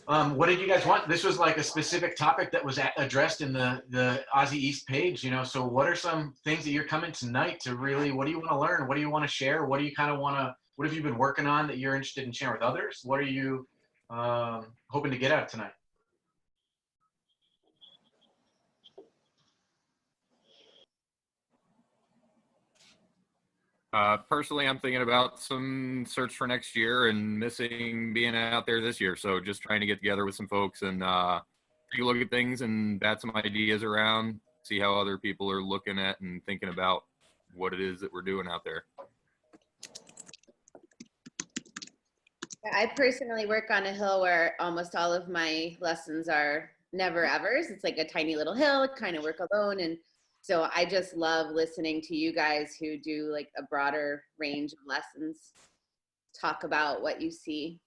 What did you guys want? This was like a specific topic that was addressed in the AASI East page, you know, so what are some things that you're coming tonight to really, what do you want to learn? What do you want to share? What do you kind of want to, what have you been working on that you're interested in sharing with others? What are you hoping to get out of tonight? Personally, I'm thinking about some search for next year and missing being out there this year. So just trying to get together with some folks and take a look at things and bat some ideas around, see how other people are looking at and thinking about what it is that we're doing out there. I personally work on a hill where almost all of my lessons are never evers. It's like a tiny little hill, kind of work alone. And so I just love listening to you guys who do like a broader range of lessons, talk about what you see.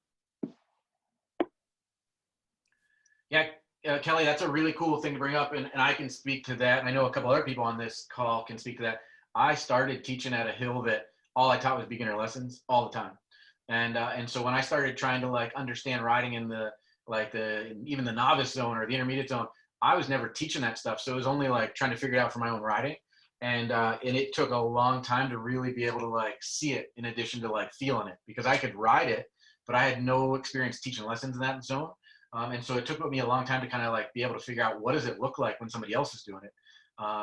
Yeah, Kelly, that's a really cool thing to bring up, and I can speak to that. And I know a couple other people on this call can speak to that. I started teaching at a hill that all I taught was beginner lessons all the time. And so when I started trying to like understand riding in the even the novice zone or the intermediate zone, I was never teaching that stuff. So it was only like trying to figure it out for my own riding. And it took a long time to really be able to like see it in addition to like feeling it, because I could ride it, but I had no experience teaching lessons in that zone. And so it took me a long time to kind of like be able to figure out what does it look like when somebody else is doing it,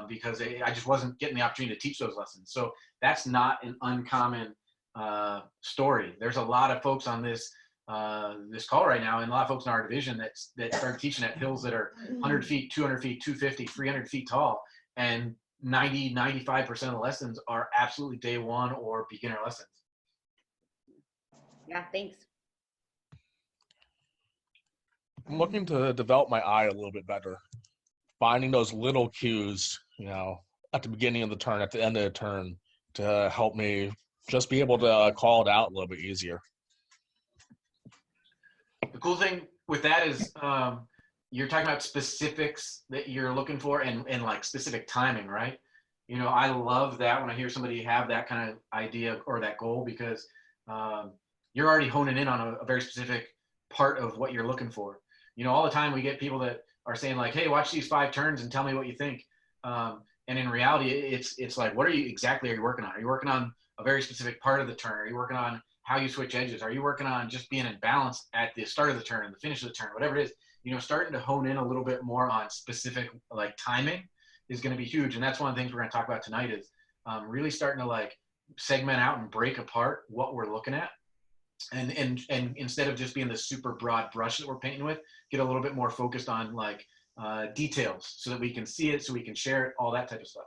because I just wasn't getting the opportunity to teach those lessons. So that's not an uncommon story. There's a lot of folks on this this call right now, and a lot of folks in our division that started teaching at hills that are 100 feet, 200 feet, 250, 300 feet tall, and 95% of the lessons are absolutely day one or beginner lessons. Yeah, thanks. I'm looking to develop my eye a little bit better, finding those little cues, you know, at the beginning of the turn, at the end of the turn, to help me just be able to call it out a little bit easier. The cool thing with that is you're talking about specifics that you're looking for and like specific timing, right? You know, I love that when I hear somebody have that kind of idea or that goal, because you're already honing in on a very specific part of what you're looking for. You know, all the time we get people that are saying like, hey, watch these 5 turns and tell me what you think. And in reality, it's like, what are you working on? Are you working on a very specific part of the turn? Are you working on how you switch edges? Are you working on just being in balance at the start of the turn and the finish of the turn, whatever it is? You know, starting to hone in a little bit more on specific like timing is going to be huge. And that's one of the things we're going to talk about tonight is really starting to like segment out and break apart what we're looking at. And instead of just being the super broad brush that we're painting with, get a little bit more focused on like details so that we can see it, so we can share it, all that type of stuff.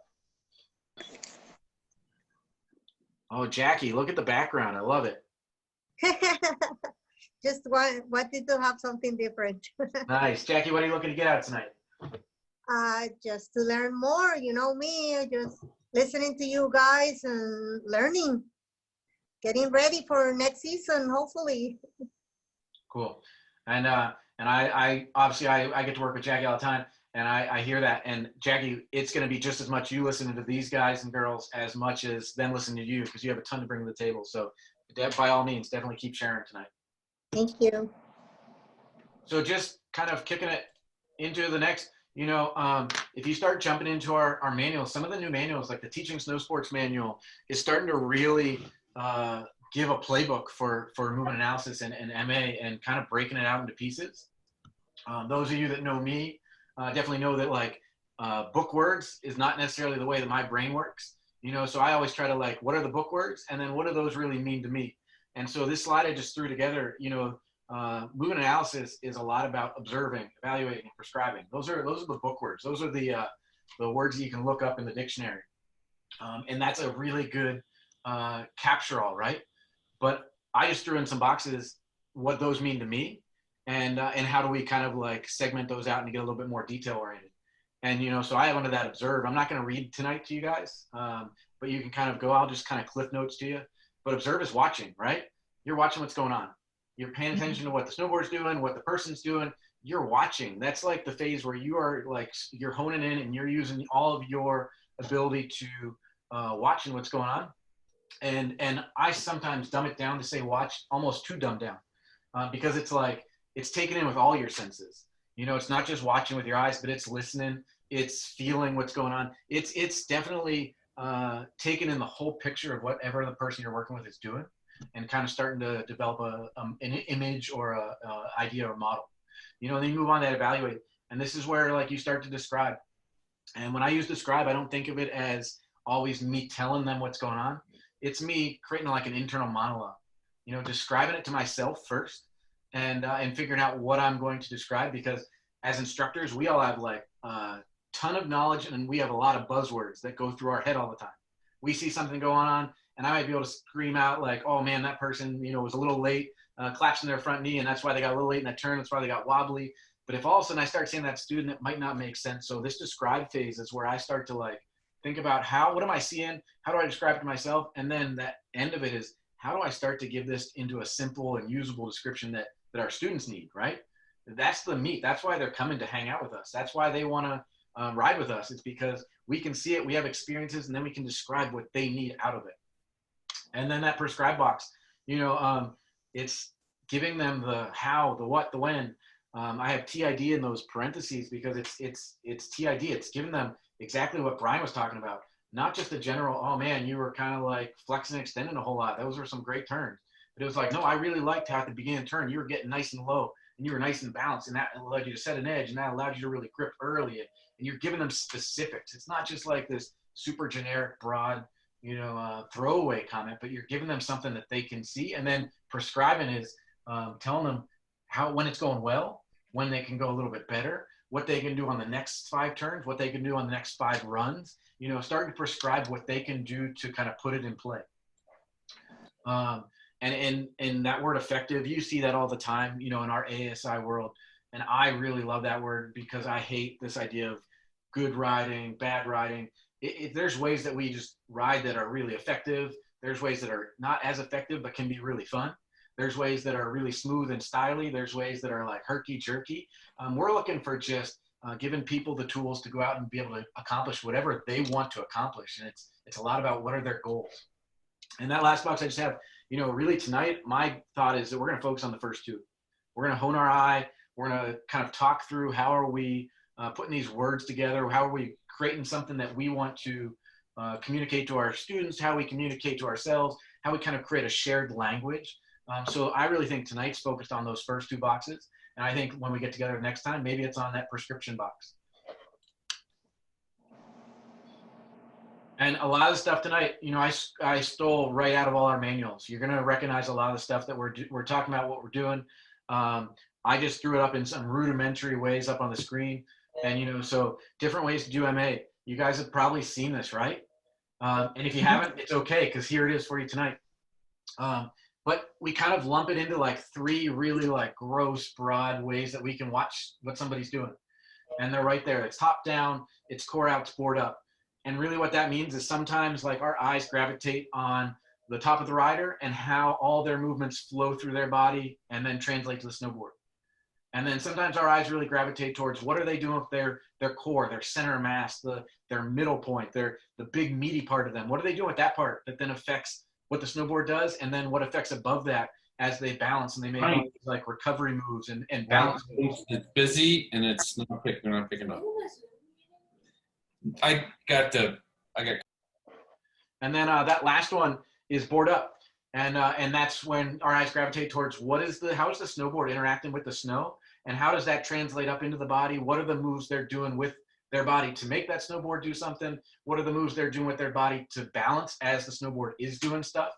Oh, Jackie, look at the background. I love it. Just wanted to have something different. Nice. Jackie, what are you looking to get out tonight? Just to learn more, you know me, just listening to you guys and learning, getting ready for next season, hopefully. Cool. And I obviously I get to work with Jackie all the time, and I hear that. And Jackie, it's going to be just as much you listening to these guys and girls as much as them listening to you, because you have a ton to bring to the table. So by all means, definitely keep sharing tonight. Thank you. So just kind of kicking it into the next, you know, if you start jumping into our manuals, some of the new manuals, like the Teaching Snow Sports Manual, is starting to really give a playbook for movement analysis and MA, and kind of breaking it out into pieces. Those of you that know me definitely know that like book words is not necessarily the way that my brain works. You know, so I always try to like, what are the book words? And then what do those really mean to me? And so this slide I just threw together, you know, movement analysis is a lot about observing, evaluating, and prescribing. Those are the book words. Those are the words that you can look up in the dictionary. And that's a really good capture-all, right? But I just threw in some boxes what those mean to me, and how do we kind of like segment those out and get a little bit more detail oriented. And, you know, so I have under that observe. I'm not going to read tonight to you guys, but you can kind of go, I'll just kind of cliff notes to you. But observe is watching, right? You're watching what's going on. You're paying attention to what the snowboard's doing, what the person's doing. You're watching. That's like the phase where you are like, you're honing in and you're using all of your ability to watching what's going on. And I sometimes dumb it down to say watch, almost too dumbed down, because it's like, it's taken in with all your senses. You know, it's not just watching with your eyes, but it's listening, it's feeling what's going on. It's definitely taking in the whole picture of whatever the person you're working with is doing, and kind of starting to develop an image or a idea or model. You know, and then you move on to evaluate. And this is where like you start to describe. And when I use describe, I don't think of it as always me telling them what's going on. It's me creating like an internal monologue, you know, describing it to myself first, and figuring out what I'm going to describe, because as instructors, we all have like a ton of knowledge, and we have a lot of buzzwords that go through our head all the time. We see something going on, and I might be able to scream out like, oh man, that person, you know, was a little late, collapsing their front knee, and that's why they got a little late in that turn. That's why they got wobbly. But if all of a sudden I start saying that student, it might not make sense. So this describe phase is where I start to like think about what am I seeing? How do I describe it to myself? And then that end of it is, how do I start to give this into a simple and usable description that our students need, right? That's the meat. That's why they're coming to hang out with us. That's why they want to ride with us. It's because we can see it, we have experiences, and then we can describe what they need out of it. And then that prescribe box, you know, it's giving them the how, the what, the when. I have TID in those parentheses because it's TID. It's giving them exactly what Brian was talking about. Not just the general, oh man, you were kind of like flexing and extending a whole lot. Those were some great turns. But it was like, no, I really liked how at the beginning of the turn, you were getting nice and low, and you were nice and balanced, and that allowed you to set an edge, and that allowed you to really grip early. And you're giving them specifics. It's not just like this super generic, broad, you know, throwaway comment, but you're giving them something that they can see. And then prescribing is telling them when it's going well, when they can go a little bit better, what they can do on the next 5 turns, what they can do on the next 5 runs, you know, starting to prescribe what they can do to kind of put it in play. And in that word effective, you see that all the time, you know, in our AASI world. And I really love that word because I hate this idea of good riding, bad riding. There's ways that we just ride that are really effective. There's ways that are not as effective, but can be really fun. There's ways that are really smooth and stylish. There's ways that are like herky-jerky. We're looking for just giving people the tools to go out and be able to accomplish whatever they want to accomplish. And it's a lot about what are their goals. And that last box I just have, you know, really tonight, my thought is that we're going to focus on the first 2. We're going to hone our eye. We're going to kind of talk through how are we putting these words together? How are we creating something that we want to communicate to our students, how we communicate to ourselves, how we kind of create a shared language. So I really think tonight's focused on those first 2 boxes. And I think when we get together next time, maybe it's on that prescription box. And a lot of the stuff tonight, you know, I stole right out of all our manuals. You're going to recognize a lot of the stuff that we're talking about, what we're doing. I just threw it up in some rudimentary ways up on the screen. And, you know, so different ways to do MA. You guys have probably seen this, right? And if you haven't, it's okay, because here it is for you tonight. But we kind of lump it into like 3 really like gross, broad ways that we can watch what somebody's doing. And they're right there. It's top down, it's core out, it's board up. And really what that means is sometimes like our eyes gravitate on the top of the rider and how all their movements flow through their body and then translate to the snowboard. And then sometimes our eyes really gravitate towards what are they doing with their core, their center mass, their middle point, the big meaty part of them. What are they doing with that part that then affects what the snowboard does, and then what affects above that as they balance and they make all these like recovery moves and balance moves. It's busy and it's not they're not picking up. I got. And then that last one is board up, and that's when our eyes gravitate towards how is the snowboard interacting with the snow, and how does that translate up into the body? What are the moves they're doing with their body to make that snowboard do something? What are the moves they're doing with their body to balance as the snowboard is doing stuff?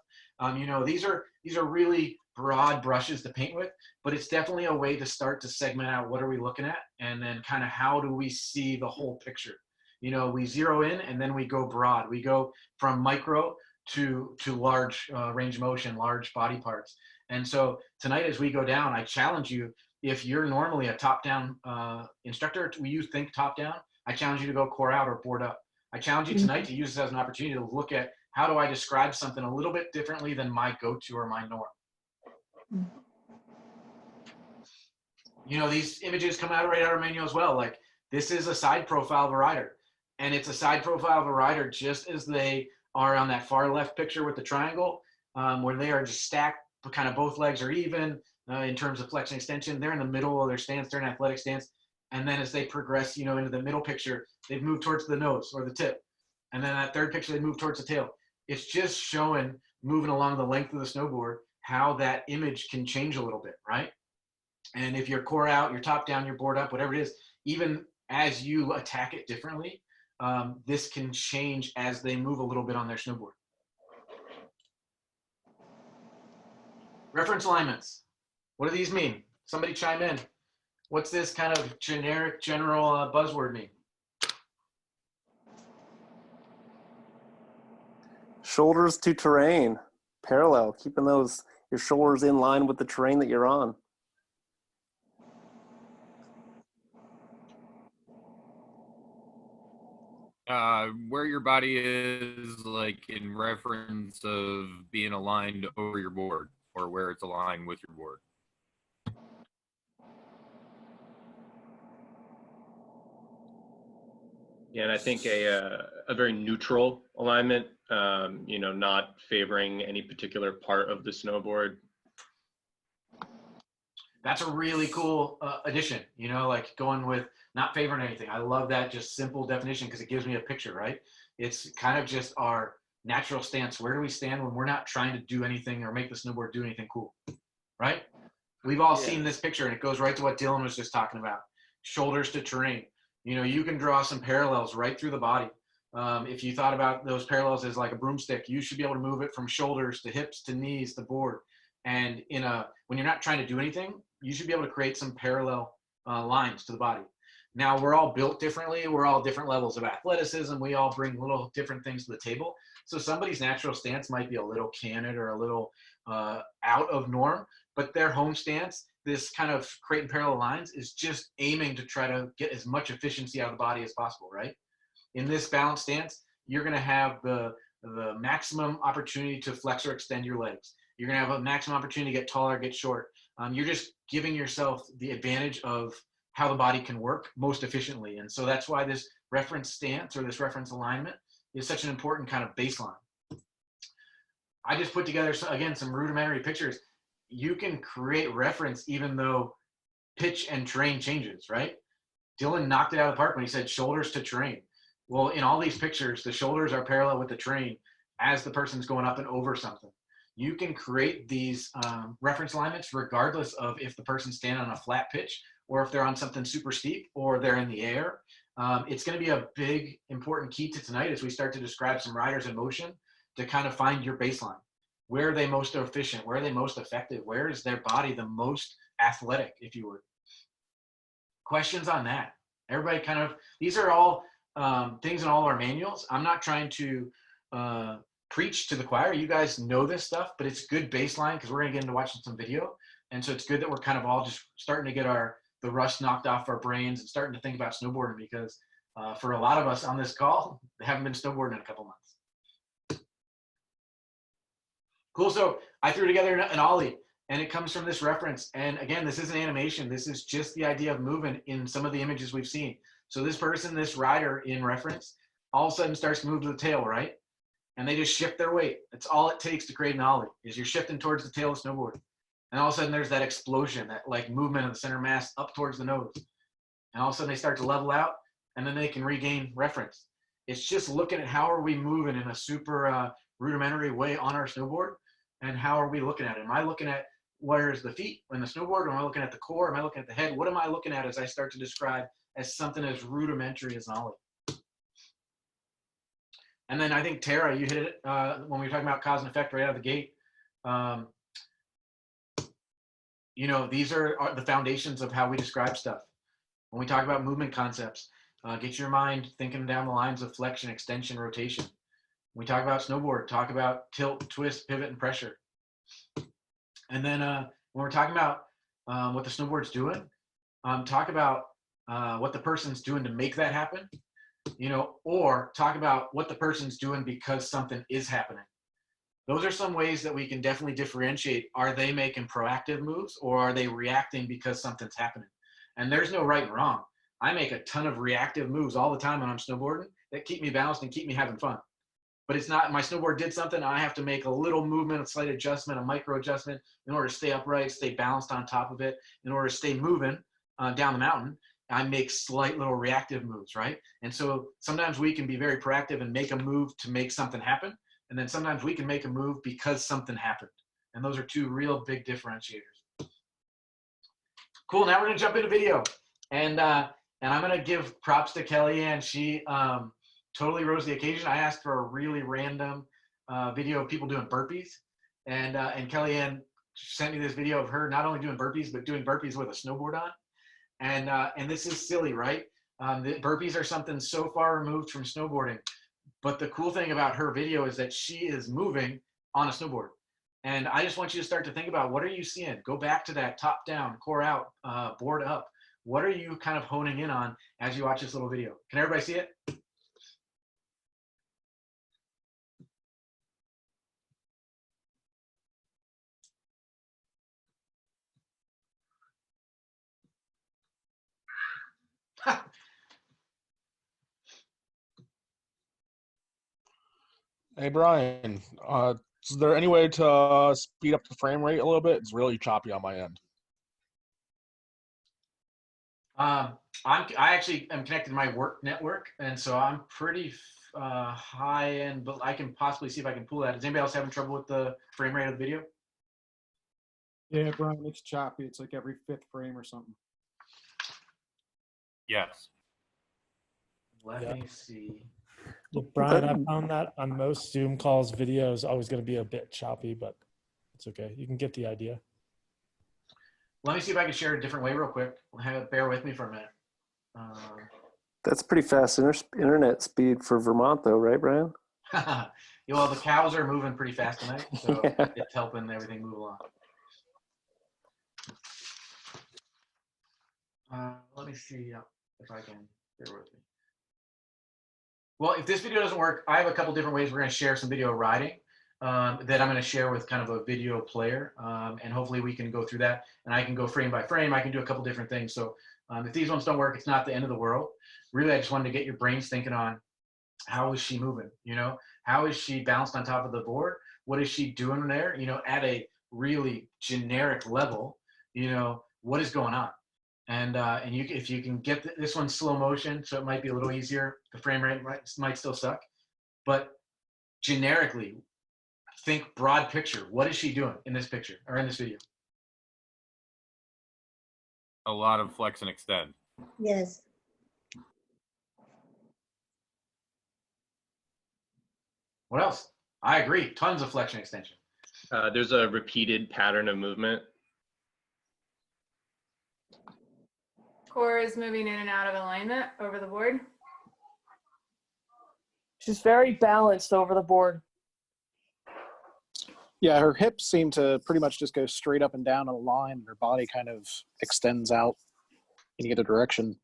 You know, these are really broad brushes to paint with, but it's definitely a way to start to segment out what are we looking at, and then kind of how do we see the whole picture. You know, we zero in and then we go broad. We go from micro to large range of motion, large body parts. And so tonight as we go down, I challenge you, if you're normally a top-down instructor, you think top-down, I challenge you to go core out or board up. I challenge you tonight to use this as an opportunity to look at how do I describe something a little bit differently than my go-to or my norm. You know, these images come out right out of our manual as well. Like, this is a side profile of a rider. And it's a side profile of a rider just as they are on that far left picture with the triangle, where they are just stacked, but kind of both legs are even. in terms of flexion extension. They're in the middle of their stance, they're in athletic stance. And then as they progress, you know, into the middle picture, they've moved towards the nose or the tip. And then that third picture, they move towards the tail. It's just showing, moving along the length of the snowboard, how that image can change a little bit, right? And if you're core out, you're top down, you're board up, whatever it is, even as you attack it differently, this can change as they move a little bit on their snowboard. Reference alignments. What do these mean? Somebody chime in. What's this kind of generic, general buzzword mean? Shoulders to terrain, parallel, keeping your shoulders in line with the terrain that you're on. Where your body is, like in reference of being aligned over your board, or where it's aligned with your board. Yeah, and I think a very neutral alignment, you know, not favoring any particular part of the snowboard. That's a really cool addition, you know, like going with not favoring anything. I love that just simple definition because it gives me a picture, right? It's kind of just our natural stance. Where do we stand when we're not trying to do anything or make the snowboard do anything cool, right? We've all seen this picture, and it goes right to what Dylan was just talking about. Shoulders to terrain. You know, you can draw some parallels right through the body. If you thought about those parallels as like a broomstick, you should be able to move it from shoulders to hips to knees to board. And when you're not trying to do anything, you should be able to create some parallel lines to the body. Now, we're all built differently. We're all different levels of athleticism. We all bring little different things to the table. So somebody's natural stance might be a little canted or a little out of norm, but their home stance, this kind of creating parallel lines, is just aiming to try to get as much efficiency out of the body as possible, right? In this balanced stance, you're going to have the maximum opportunity to flex or extend your legs. You're going to have a maximum opportunity to get taller, get short. You're just giving yourself the advantage of how the body can work most efficiently. And so that's why this reference stance or this reference alignment is such an important kind of baseline. I just put together, again, some rudimentary pictures. You can create reference even though pitch and terrain changes, right? Dylan knocked it out of the park when he said shoulders to terrain. Well, in all these pictures, the shoulders are parallel with the terrain as the person's going up and over something. You can create these reference alignments regardless of if the person's standing on a flat pitch or if they're on something super steep or they're in the air. It's going to be a big, important key to tonight as we start to describe some riders in motion to kind of find your baseline. Where are they most efficient? Where are they most effective? Where is their body the most athletic, if you would? Questions on that? Everybody kind of, these are all things in all our manuals. I'm not trying to preach to the choir. You guys know this stuff, but it's good baseline because we're going to get into watching some video. And so it's good that we're kind of all just starting to get the rust knocked off our brains and starting to think about snowboarding because for a lot of us on this call, they haven't been snowboarding in a couple months. Cool. So I threw together an ollie and it comes from this reference. And again, this isn't animation. This is just the idea of movement in some of the images we've seen. So this person, this rider in reference, all of a sudden starts to move to the tail, right? And they just shift their weight. That's all it takes to create an ollie is you're shifting towards the tail of the snowboard. And all of a sudden there's that explosion, that like movement of the center mass up towards the nose. And all of a sudden they start to level out and then they can regain reference. It's just looking at how are we moving in a super rudimentary way on our snowboard and how are we looking at it? Am I looking at where's the feet in the snowboard? Am I looking at the core? Am I looking at the head? What am I looking at as I start to describe as something as rudimentary as an ollie? And then I think, Tara, you hit it when we were talking about cause and effect right out of the gate. You know, these are the foundations of how we describe stuff. When we talk about movement concepts, get your mind thinking down the lines of flexion, extension, rotation. When we talk about snowboard, talk about tilt, twist, pivot, and pressure. And then when we're talking about what the snowboard's doing, talk about what the person's doing to make that happen, you know, or talk about what the person's doing because something is happening. Those are some ways that we can definitely differentiate. Are they making proactive moves or are they reacting because something's happening? And there's no right and wrong. I make a ton of reactive moves all the time when I'm snowboarding that keep me balanced and keep me having fun. but it's not, my snowboard did something. I have to make a little movement, a slight adjustment, a micro adjustment in order to stay upright, stay balanced on top of it, in order to stay moving down the mountain. I make slight little reactive moves, right? And so sometimes we can be very proactive and make a move to make something happen. And then sometimes we can make a move because something happened. And those are two real big differentiators. Cool, now we're gonna jump into video. And I'm gonna give props to Kellyanne. She totally rose the occasion. I asked for a really random video of people doing burpees. And Kellyanne sent me this video of her not only doing burpees, but doing burpees with a snowboard on. And this is silly, right? The burpees are something so far removed from snowboarding. But the cool thing about her video is that she is moving on a snowboard. And I just want you to start to think about, what are you seeing? Go back to that top down, core out, board up. What are you kind of honing in on as you watch this little video? Can everybody see it? Hey, Brian, is there any way to speed up the frame rate a little bit? It's really choppy on my end. I actually am connected to my work network, and so I'm pretty high end, but I can possibly see if I can pull that. Is anybody else having trouble with the frame rate of the video? Yeah, Brian, it's choppy. It's like every 5th frame or something. Yes. Let me see. Yeah, Brian, I found that on most Zoom calls, video is always going to be a bit choppy, but it's okay. You can get the idea. Let me see if I can share a different way real quick. Bear with me for a minute. That's pretty fast internet speed for Vermont, though, right, Brian? Well, the cows are moving pretty fast tonight, so Yeah. it's helping everything move along. Let me see if I can. Bear with me. Well, if this video doesn't work, I have a couple different ways we're going to share some video riding that I'm going to share with kind of a video player. And hopefully we can go through that, and I can go frame by frame. I can do a couple different things. So if these ones don't work, it's not the end of the world. Really, I just wanted to get your brains thinking on, how is she moving? You know, how is she balanced on top of the board? What is she doing there? You know, at a really generic level, you know, what is going on? And if you can get this one slow motion, so it might be a little easier. The frame rate might still suck, but generically, think broad picture. What is she doing in this picture or in this video? A lot of flex and extend. Yes. What else? I agree. Tons of flexion extension. There's a repeated pattern of movement. Core is moving in and out of alignment over the board. She's very balanced over the board. Yeah, her hips seem to pretty much just go straight up and down on a line, and her body kind of extends out in either direction.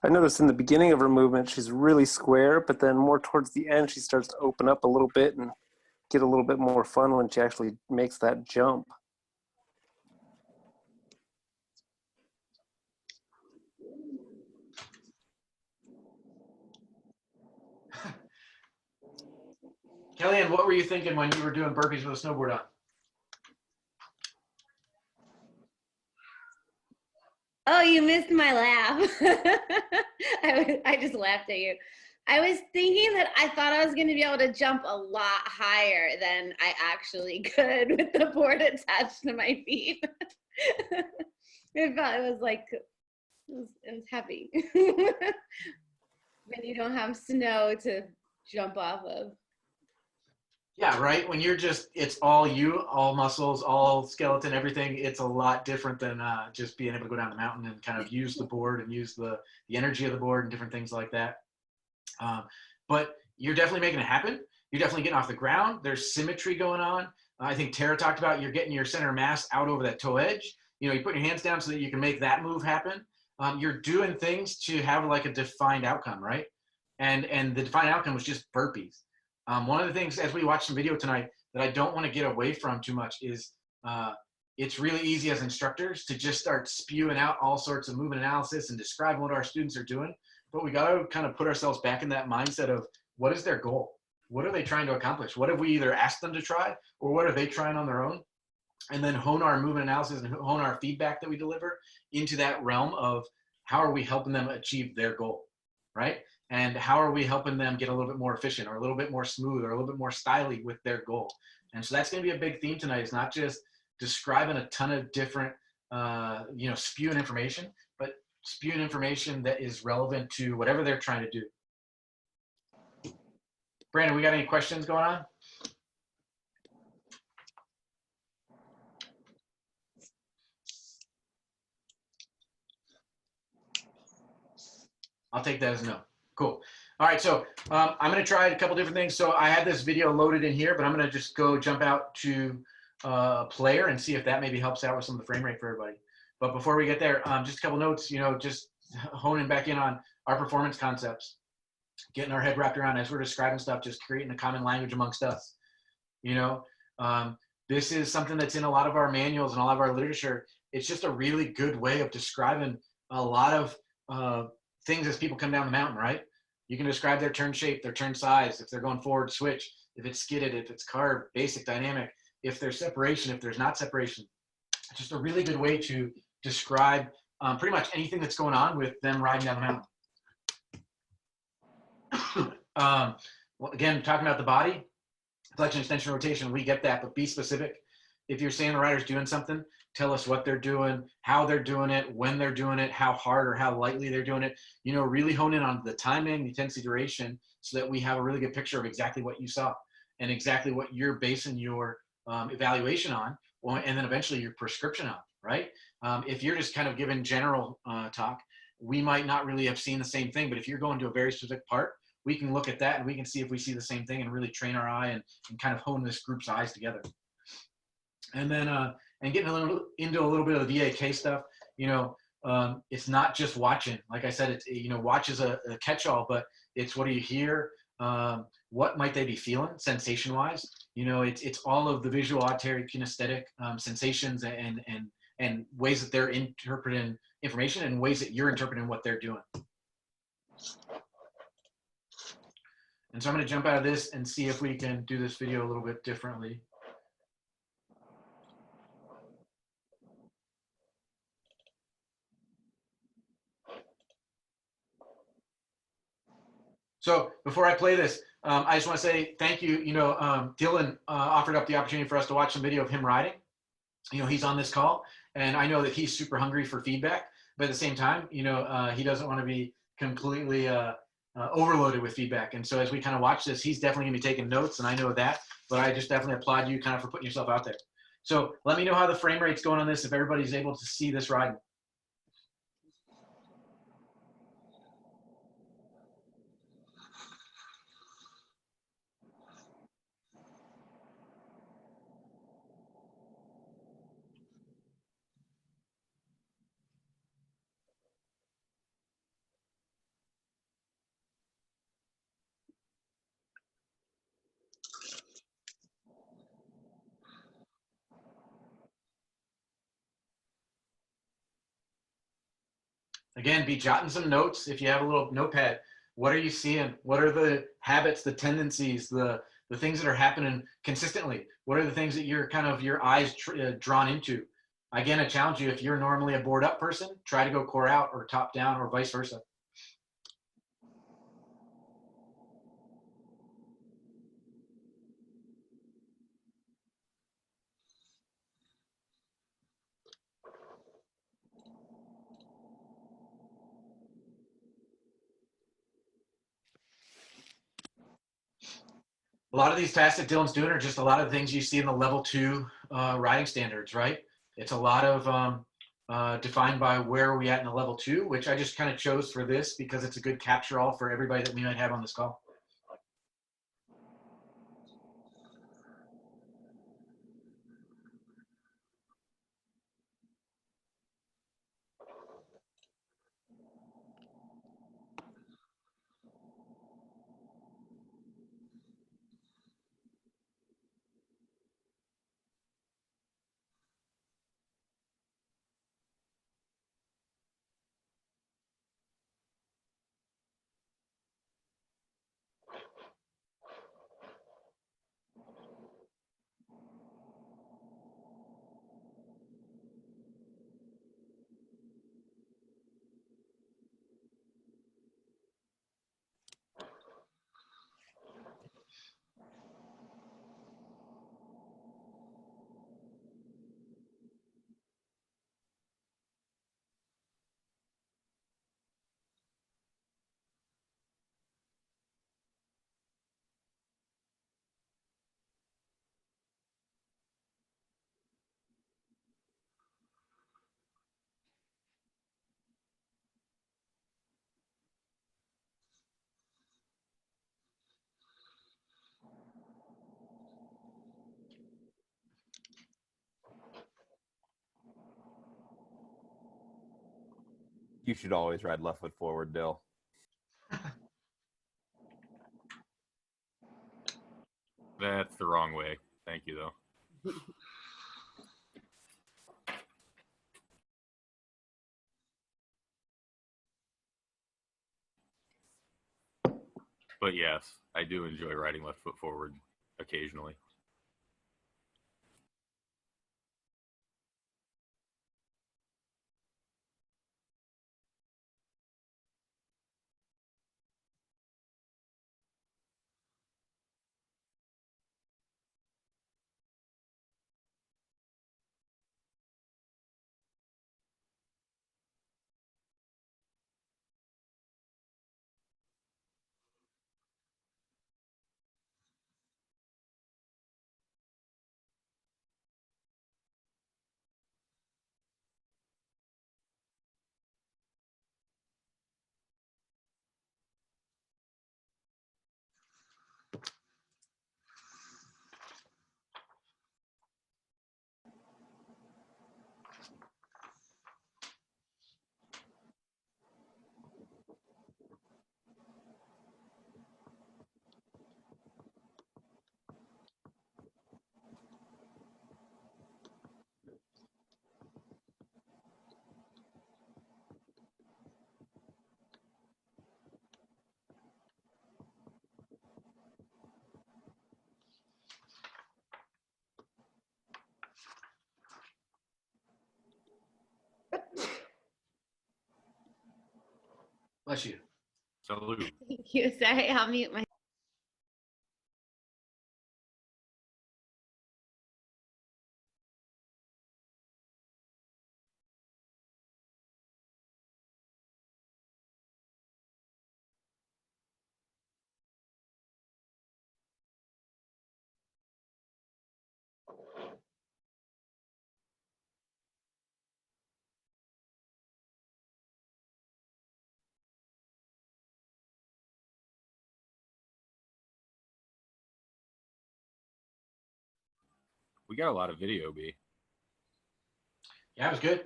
I noticed in the beginning of her movement, she's really square, but then more towards the end, she starts to open up a little bit and get a little bit more fun when she actually makes that jump. Kellyanne, what were you thinking when you were doing burpees with a snowboard on? Oh, you missed my laugh. I just laughed at you. I was thinking that I thought I was going to be able to jump a lot higher than I actually could with the board attached to my feet. It was like, it was heavy. When you don't have snow to jump off of. Yeah, right. When you're just, it's all you, all muscles, all skeleton, everything. It's a lot different than just being able to go down the mountain and kind of use the board and use the energy of the board and different things like that. But you're definitely making it happen. You're definitely getting off the ground. There's symmetry going on. I think Tara talked about you're getting your center of mass out over that toe edge. You know, you put your hands down so that you can make that move happen. You're doing things to have like a defined outcome, right? And the defined outcome was just burpees. One of the things as we watch some video tonight that I don't want to get away from too much is it's really easy as instructors to just start spewing out all sorts of movement analysis and describing what our students are doing. But we got to kind of put ourselves back in that mindset of what is their goal? What are they trying to accomplish? What have we either asked them to try, or what are they trying on their own? And then hone our movement analysis and hone our feedback that we deliver into that realm of how are we helping them achieve their goal, right? And how are we helping them get a little bit more efficient, or a little bit more smooth, or a little bit more stylish with their goal? And so that's going to be a big theme tonight. It's not just describing a ton of different, spewing information, but spewing information that is relevant to whatever they're trying to do. Brandon, we got any questions going on? I'll take that as no. Cool. All right, so I'm going to try a couple different things. So I have this video loaded in here, but I'm going to just go jump out to player and see if that maybe helps out with some of the frame rate for everybody. But before we get there, just a couple notes, just honing back in on our performance concepts, getting our head wrapped around as we're describing stuff, just creating a common language amongst us. This is something that's in a lot of our manuals and a lot of our literature. It's just a really good way of describing a lot of things as people come down the mountain, right? You can describe their turn shape, their turn size, if they're going forward, switch, if it's skidded, if it's carved, basic, dynamic, if there's separation, if there's not separation. It's just a really good way to describe pretty much anything that's going on with them riding down the mountain. Well, again, talking about the body, flexion, extension, rotation, we get that, but be specific. If you're saying the rider's doing something, tell us what they're doing, how they're doing it, when they're doing it, how hard or how lightly they're doing it. Really hone in on the timing, the intensity, duration, so that we have a really good picture of exactly what you saw and exactly what you're basing your evaluation on, and then eventually your prescription on, right? If you're just kind of giving general talk, we might not really have seen the same thing, but if you're going to a very specific part, we can look at that and we can see if we see the same thing and really train our eye and kind of hone this group's eyes together. And then, and getting into a little bit of the VAK stuff, it's not just watching. Like I said, it's, watch is a catch-all, but it's what do you hear? What might they be feeling sensation-wise? It's all of the visual, auditory, kinesthetic sensations and ways that they're interpreting information and ways that you're interpreting what they're doing. And so I'm going to jump out of this and see if we can do this video a little bit differently. So before I play this, I just want to say thank you. Dylan offered up the opportunity for us to watch some video of him riding. He's on this call, and I know that he's super hungry for feedback. But at the same time, he doesn't want to be completely overloaded with feedback. And so as we kind of watch this, he's definitely going to be taking notes, and I know that. But I just definitely applaud you kind of for putting yourself out there. So let me know how the frame rate's going on this, if everybody's able to see this riding. Again, be jotting some notes if you have a little notepad. What are you seeing? What are the habits, the tendencies, the things that are happening consistently? What are the things that you're kind of your eyes drawn into? Again, I challenge you, if you're normally a board up person, try to go core out or top down or vice versa. A lot of these tasks that Dylan's doing are just a lot of things you see in the level 2 riding standards, right? It's a lot of defined by where are we at in the level 2, which I just kind of chose for this because it's a good capture all for everybody that we might have on this call. You should always ride left foot forward, Dill. That's the wrong way. Thank you, though. But yes, I do enjoy riding left foot forward occasionally. Bless you. Salute. Thank you. Sorry, I'll mute my. We got a lot of video, B. Yeah, it was good.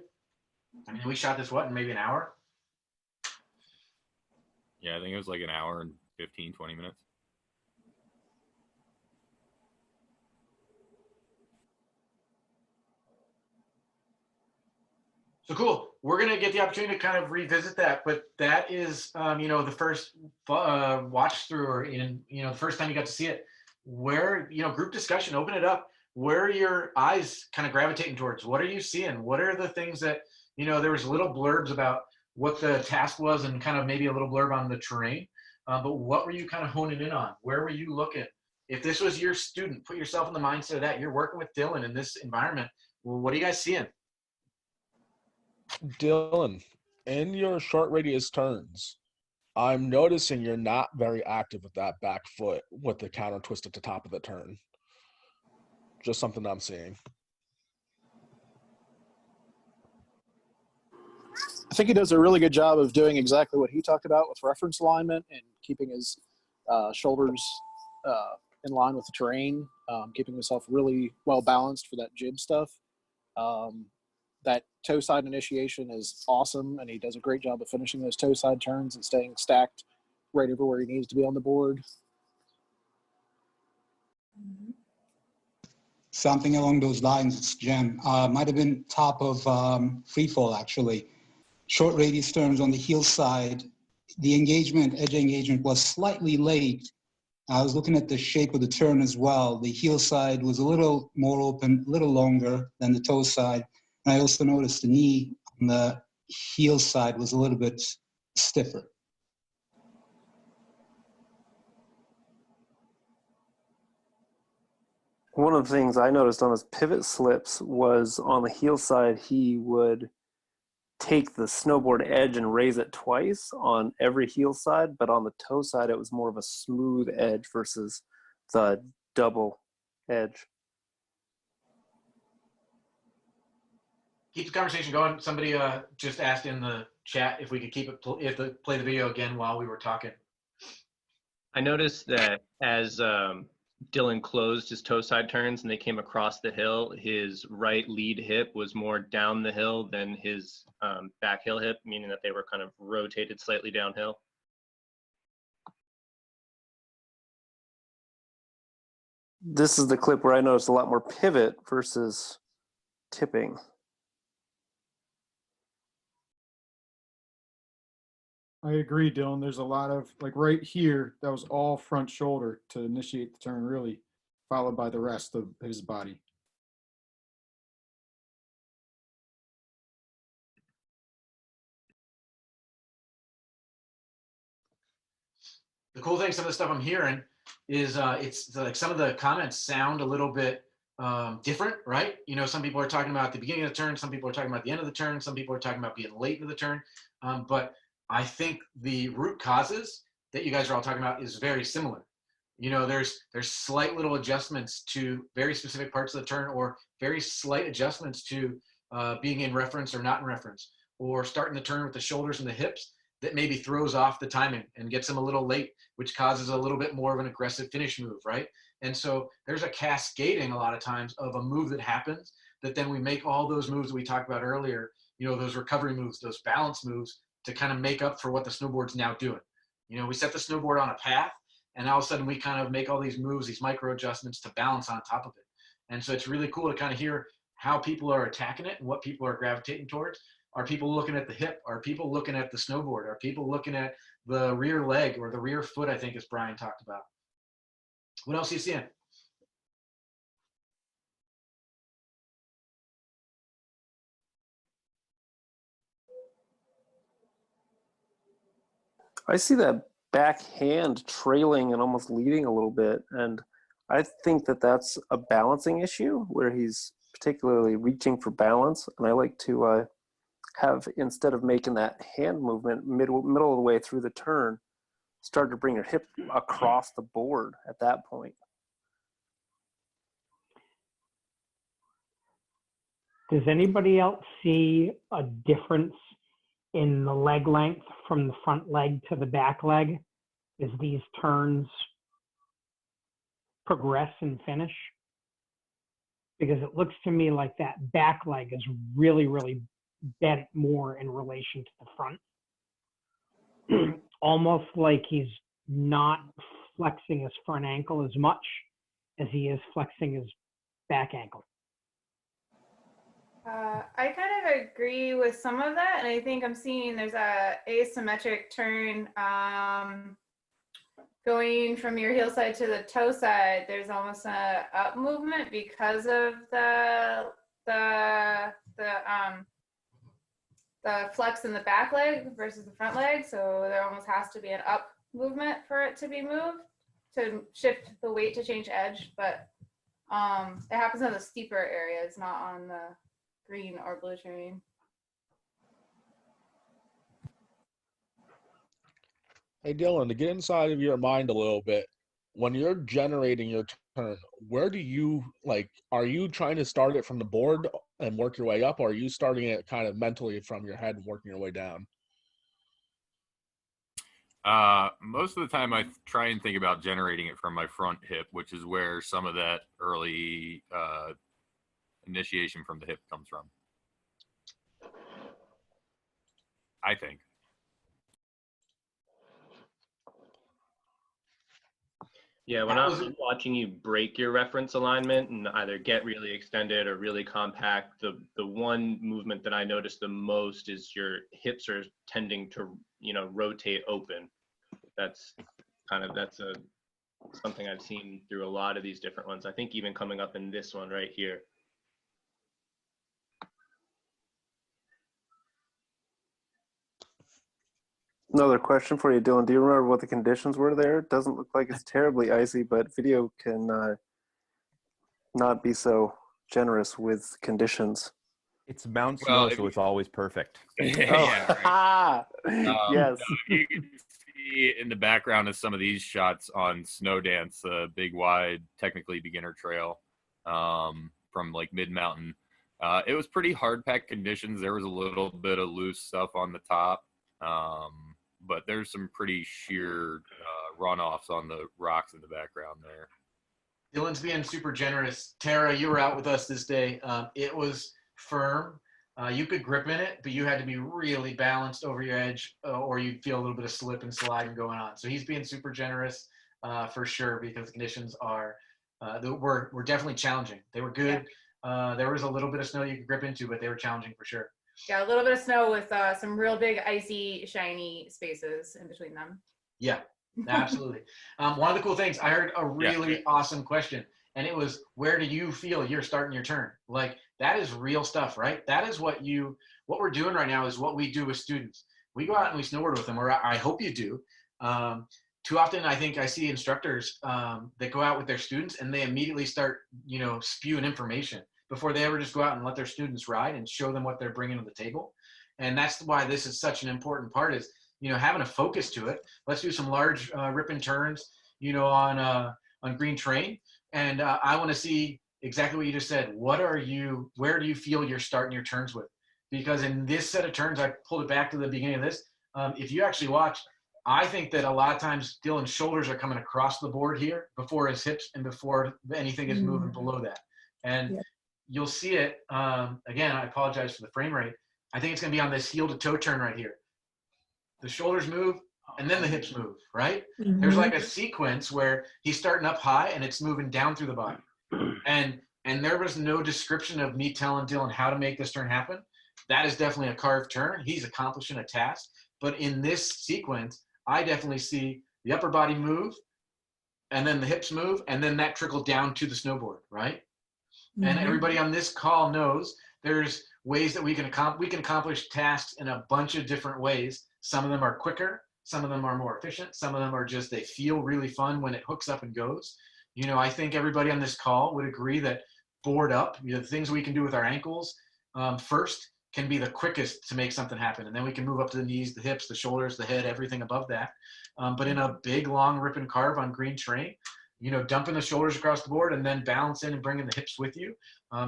I mean, we shot this, what, in maybe an hour? Yeah, I think it was like an hour and 15, 20 minutes. So cool. We're going to get the opportunity to kind of revisit that, but that is, the first watch through, or the first time you got to see it. Where, group discussion, open it up. Where are your eyes kind of gravitating towards? What are you seeing? What are the things that, there was little blurbs about what the task was and kind of maybe a little blurb on the terrain. But what were you kind of honing in on? Where were you looking? If this was your student, put yourself in the mindset of that. You're working with Dylan in this environment. Well, what are you guys seeing? Dylan, in your short radius turns, I'm noticing you're not very active with that back foot with the counter twist at the top of the turn. Just something I'm seeing. I think he does a really good job of doing exactly what he talked about with reference alignment and keeping his shoulders in line with the terrain, keeping himself really well balanced for that jib stuff. That toe side initiation is awesome, and he does a great job of finishing those toe side turns and staying stacked right over where he needs to be on the board. Something along those lines, it's Jem. Might have been top of free fall, actually. Short radius turns on the heel side. The engagement, edge engagement, was slightly late. I was looking at the shape of the turn as well. The heel side was a little more open, a little longer than the toe side. And I also noticed the knee on the heel side was a little bit stiffer. One of the things I noticed on his pivot slips was on the heel side, he would take the snowboard edge and raise it twice on every heel side, but on the toe side, it was more of a smooth edge versus the double edge. Keep the conversation going. Somebody just asked in the chat if we could play the video again while we were talking. I noticed that as Dylan closed his toe side turns and they came across the hill, his right lead hip was more down the hill than his back hill hip, meaning that they were kind of rotated slightly downhill. This is the clip where I noticed a lot more pivot versus tipping. I agree, Dylan. There's a lot of, like right here, that was all front shoulder to initiate the turn, really, followed by the rest of his body. The cool thing, some of the stuff I'm hearing is it's like some of the comments sound a little bit different, right? You know, some people are talking about the beginning of the turn, some people are talking about the end of the turn, some people are talking about being late into the turn. But I think the root causes that you guys are all talking about is very similar. You know, there's slight little adjustments to very specific parts of the turn, or very slight adjustments to being in reference or not in reference, or starting the turn with the shoulders and the hips that maybe throws off the timing and gets them a little late, which causes a little bit more of an aggressive finish move, right? And so there's a cascading a lot of times of a move that happens that then we make all those moves that we talked about earlier, you know, those recovery moves, those balance moves, to kind of make up for what the snowboard's now doing. You know, we set the snowboard on a path, and all of a sudden we kind of make all these moves, these micro adjustments to balance on top of it. And so it's really cool to kind of hear how people are attacking it and what people are gravitating towards. Are people looking at the hip? Are people looking at the snowboard? Are people looking at the rear leg or the rear foot, I think, as Brian talked about? What else are you seeing? I see that back hand trailing and almost leading a little bit. And I think that that's a balancing issue where he's particularly reaching for balance. And I like to have, instead of making that hand movement middle of the way through the turn, start to bring your hip across the board at that point. Does anybody else see a difference in the leg length from the front leg to the back leg as these turns progress and finish? Because it looks to me like that back leg is really, really bent more in relation to the front. Almost like he's not flexing his front ankle as much as he is flexing his back ankle. I kind of agree with some of that, and I think I'm seeing there's a asymmetric turn going from your heel side to the toe side. There's almost a up movement because of the flex in the back leg versus the front leg. So there almost has to be an up movement for it to be moved to shift the weight to change edge, but it happens on the steeper areas, not on the green or blue terrain. Hey Dylan, to get inside of your mind a little bit, when you're generating your turn, where do you, like, are you trying to start it from the board and work your way up, or are you starting it kind of mentally from your head and working your way down? Most of the time I try and think about generating it from my front hip, which is where some of that early initiation from the hip comes from, I think. Yeah, when I'm watching you break your reference alignment and either get really extended or really compact, the one movement that I notice the most is your hips are tending to, you know, rotate open. That's something I've seen through a lot of these different ones. I think even coming up in this one right here. Another question for you, Dylan. Do you remember what the conditions were there? It doesn't look like it's terribly icy, but video can not be so generous with conditions. It's Mount Snow, so it's always perfect. Yeah, right. Yes. You can see in the background of some of these shots on Snow Dance, a big, wide, technically beginner trail from like mid-mountain. It was pretty hard-packed conditions. There was a little bit of loose stuff on the top. But there's some pretty sheer runoffs on the rocks in the background there. Dylan's being super generous. Tara, you were out with us this day. It was firm. You could grip in it, but you had to be really balanced over your edge, or you'd feel a little bit of slip and sliding going on. So he's being super generous for sure, because the conditions were definitely challenging. They were good. There was a little bit of snow you could grip into, but they were challenging for sure. Yeah, a little bit of snow with some real big icy, shiny spaces in between them. Yeah, absolutely. One of the cool things, I heard a really awesome question, and it was, where do you feel you're starting your turn? Like, that is real stuff, right? That is what we're doing right now is what we do with students. We go out and we snowboard with them, or I hope you do. Too often, I think I see instructors that go out with their students and they immediately start, spewing information before they ever just go out and let their students ride and show them what they're bringing to the table. And that's why this is such an important part, is, having a focus to it. Let's do some large rip and turns, on green terrain. And I want to see exactly what you just said. Where do you feel you're starting your turns with? Because in this set of turns, I pulled it back to the beginning of this. If you actually watch, I think that a lot of times Dylan's shoulders are coming across the board here before his hips and before anything is moving below that. And you'll see it, again, I apologize for the frame rate. I think it's going to be on this heel to toe turn right here. The shoulders move and then the hips move, right? There's like a sequence where he's starting up high and it's moving down through the body. And there was no description of me telling Dylan how to make this turn happen. That is definitely a carved turn. He's accomplishing a task. But in this sequence, I definitely see the upper body move, and then the hips move, and then that trickle down to the snowboard, right? And everybody on this call knows there's ways that we can accomplish tasks in a bunch of different ways. Some of them are quicker, some of them are more efficient, some of them are just, they feel really fun when it hooks up and goes. I think everybody on this call would agree that board up, the things we can do with our ankles first can be the quickest to make something happen. And then we can move up to the knees, the hips, the shoulders, the head, everything above that. But in a big, long rip and carve on green terrain, dumping the shoulders across the board and then balancing and bringing the hips with you,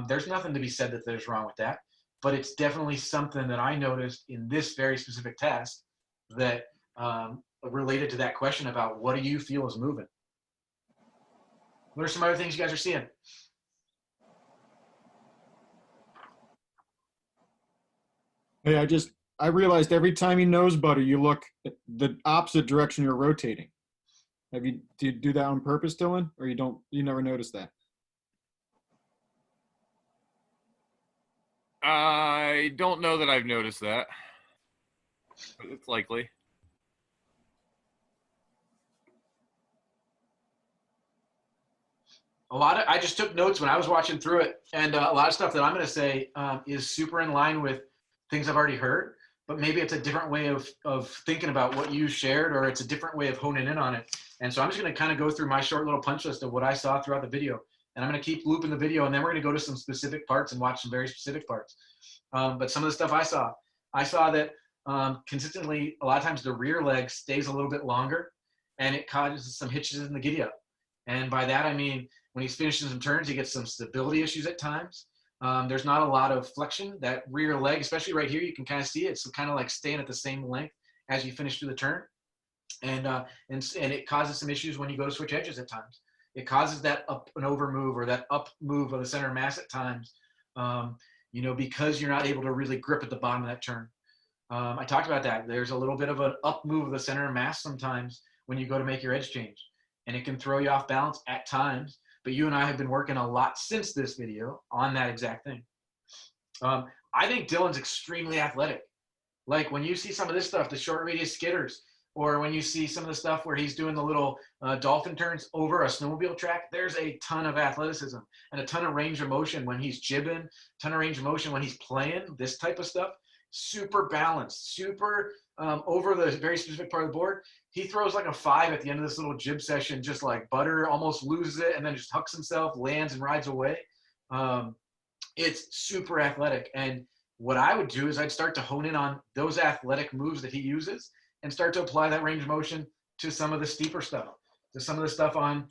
there's nothing to be said that there's wrong with that. But it's definitely something that I noticed in this very specific task that related to that question about what do you feel is moving? What are some other things you guys are seeing? Hey, I realized every time you nose butter, you look the opposite direction you're rotating. Do you do that on purpose, Dylan? Or you never notice that? I don't know that I've noticed that, but it's likely. I just took notes when I was watching through it, and a lot of stuff that I'm going to say is super in line with things I've already heard, but maybe it's a different way of thinking about what you shared, or it's a different way of honing in on it. And so I'm just going to kind of go through my short little punch list of what I saw throughout the video, and I'm going to keep looping the video, and then we're going to go to some specific parts and watch some very specific parts. But some of the stuff I saw that consistently, a lot of times the rear leg stays a little bit longer, and it causes some hitches in the giddy up. And by that, I mean, when he's finishing some turns, he gets some stability issues at times. There's not a lot of flexion. That rear leg, especially right here, you can kind of see it. It's kind of like staying at the same length as you finish through the turn. And it causes some issues when you go to switch edges at times. It causes that up and over move, or that up move of the center of mass at times, because you're not able to really grip at the bottom of that turn. I talked about that. There's a little bit of an up move of the center of mass sometimes when you go to make your edge change, and it can throw you off balance at times. But you and I have been working a lot since this video on that exact thing. I think Dylan's extremely athletic. Like when you see some of this stuff, the short radius skidders, or when you see some of the stuff where he's doing the little dolphin turns over a snowmobile track, there's a ton of athleticism and a ton of range of motion when he's jibbing, ton of range of motion when he's playing, this type of stuff. Super balanced, super over the very specific part of the board. He throws like a 5 at the end of this little jib session, just like butter, almost loses it, and then just hucks himself, lands, and rides away. It's super athletic. And what I would do is I'd start to hone in on those athletic moves that he uses and start to apply that range of motion to some of the steeper stuff, to some of the stuff on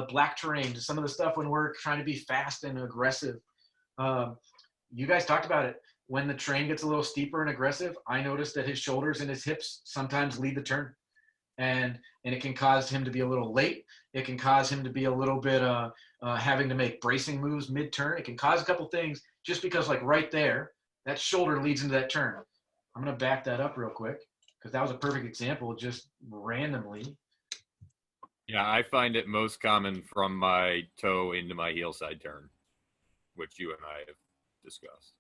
black terrain, to some of the stuff when we're trying to be fast and aggressive. You guys talked about it. When the terrain gets a little steeper and aggressive, I noticed that his shoulders and his hips sometimes lead the turn. and it can cause him to be a little late. It can cause him to be a little bit having to make bracing moves mid-turn. It can cause a couple things just because, like, right there, that shoulder leads into that turn. I'm going to back that up real quick because that was a perfect example just randomly. Yeah, I find it most common from my toe into my heel side turn, which you and I have discussed.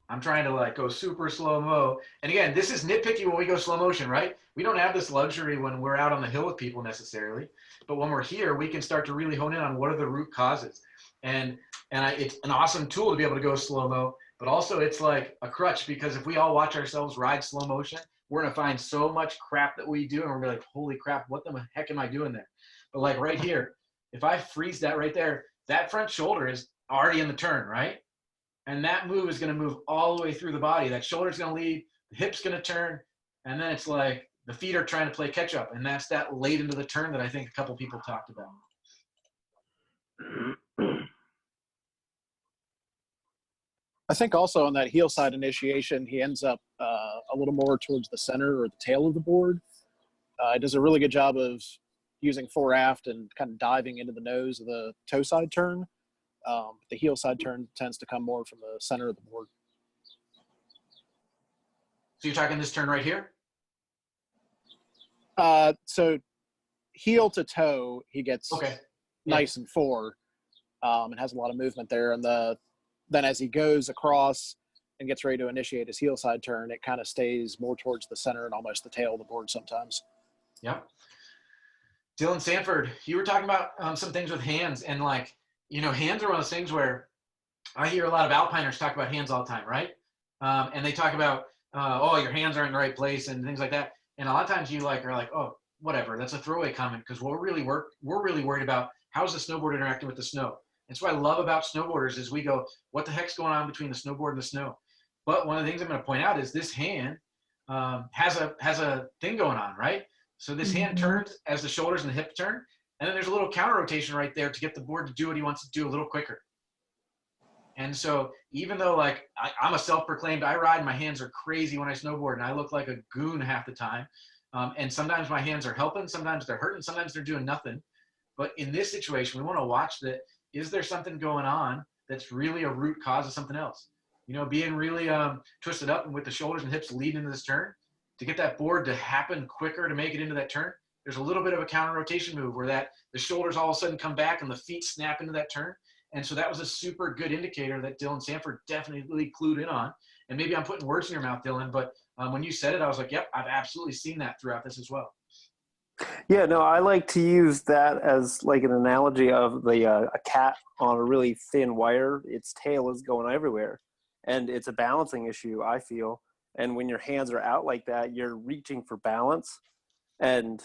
I'm trying to like go super slow-mo. And again, this is nitpicky when we go slow motion, right? We don't have this luxury when we're out on the hill with people necessarily. But when we're here, we can start to really hone in on what are the root causes. And it's an awesome tool to be able to go slow-mo, but also it's like a crutch because if we all watch ourselves ride slow motion, we're going to find so much crap that we do and we're going to be like, holy crap, what the heck am I doing there? But like right here, if I freeze that right there, that front shoulder is already in the turn, right? And that move is going to move all the way through the body. That shoulder's going to lead, the hip's going to turn, and then it's like the feet are trying to play catch up. And that's that late into the turn that I think a couple people talked about. I think also on that heel side initiation, he ends up a little more towards the center or the tail of the board. He does a really good job of using fore aft and kind of diving into the nose of the toe side turn. The heel side turn tends to come more from the center of the board. So you're talking this turn right here? So heel to toe, he gets nice and fore and has a lot of movement there. And then as he goes across and gets ready to initiate his heel side turn, it kind of stays more towards the center and almost the tail of the board sometimes. Yep. Dylan Sanford, you were talking about some things with hands, and like, you know, hands are one of those things where I hear a lot of alpiners talk about hands all the time, right? And they talk about, oh, your hands are in the right place and things like that. And a lot of times you like are like, oh, whatever, that's a throwaway comment because we're really worried about how's the snowboard interacting with the snow. And so what I love about snowboarders is we go, what the heck's going on between the snowboard and the snow? But one of the things I'm going to point out is this hand has a thing going on, right? So this hand turns as the shoulders and the hip turn, and then there's a little counter rotation right there to get the board to do what he wants to do a little quicker. And so even though like I'm a self-proclaimed, I ride, my hands are crazy when I snowboard and I look like a goon half the time. And sometimes my hands are helping, sometimes they're hurting, sometimes they're doing nothing. But in this situation, we want to watch that. Is there something going on that's really a root cause of something else? You know, being really twisted up and with the shoulders and hips leading into this turn, to get that board to happen quicker to make it into that turn, there's a little bit of a counter rotation move where the shoulders all of a sudden come back and the feet snap into that turn. And so that was a super good indicator that Dylan Sanford definitely clued in on. And maybe I'm putting words in your mouth, Dylan, but when you said it, I was like, yep, I've absolutely seen that throughout this as well. Yeah, no, I like to use that as like an analogy of a cat on a really thin wire. Its tail is going everywhere. And it's a balancing issue, I feel. And when your hands are out like that, you're reaching for balance. And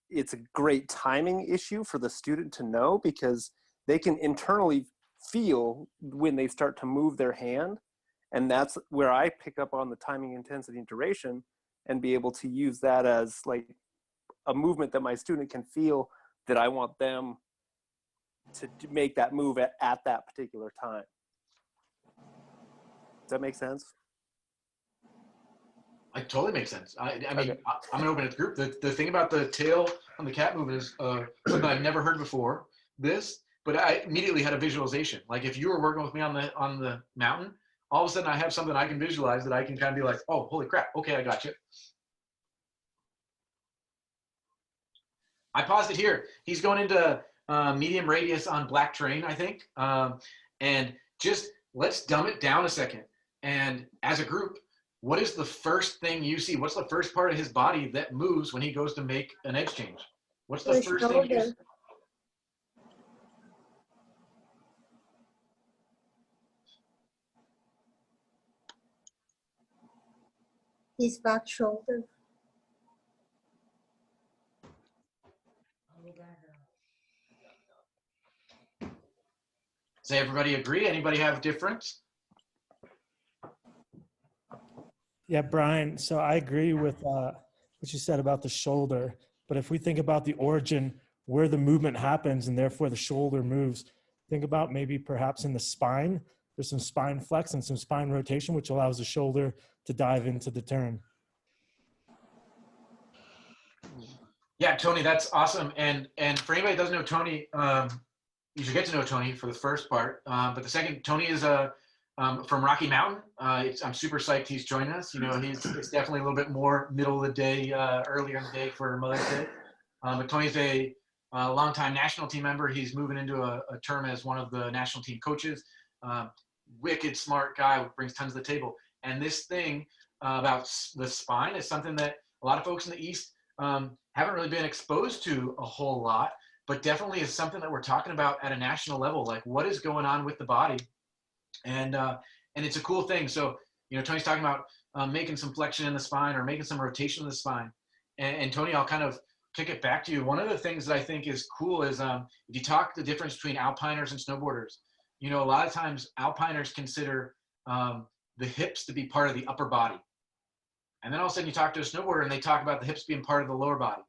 it's a great timing issue for the student to know because they can internally feel when they start to move their hand. And that's where I pick up on the timing, intensity, and duration and be able to use that as like a movement that my student can feel that I want them to make that move at that particular time. Does that make sense? It totally makes sense. I mean, okay. I'm going to open it to group. The thing about the tail on the cat movement is something I've never heard before. But I immediately had a visualization. Like if you were working with me on the mountain, all of a sudden I have something I can visualize that I can kind of be like, oh, holy crap. Okay, I got you. I paused it here. He's going into medium radius on black terrain, I think. And just let's dumb it down a second. And as a group, what is the first thing you see? What's the first part of his body that moves when he goes to make an edge change? What's the first thing you see? His back shoulder. Does everybody agree? Anybody have difference? Yeah, Brian, so I agree with what you said about the shoulder, but if we think about the origin where the movement happens and therefore the shoulder moves, think about maybe perhaps in the spine, there's some spine flex and some spine rotation, which allows the shoulder to dive into the turn. Yeah, Tony, that's awesome. And for anybody that doesn't know Tony, you should get to know Tony for the first part. But the second, Tony is from Rocky Mountain. I'm super psyched he's joining us. You know, it's definitely a little bit more middle of the day, earlier in the day for Mother's Day. But Tony's a longtime national team member. He's moving into a term as one of the national team coaches. Wicked smart guy, brings tons to the table. And this thing about the spine is something that a lot of folks in the East haven't really been exposed to a whole lot, but definitely is something that we're talking about at a national level. Like, what is going on with the body? And it's a cool thing. So, you know, Tony's talking about making some flexion in the spine or making some rotation in the spine. And Tony, I'll kind of kick it back to you. One of the things that I think is cool is if you talk the difference between alpiners and snowboarders, you know, a lot of times alpiners consider the hips to be part of the upper body. And then all of a sudden you talk to a snowboarder and they talk about the hips being part of the lower body.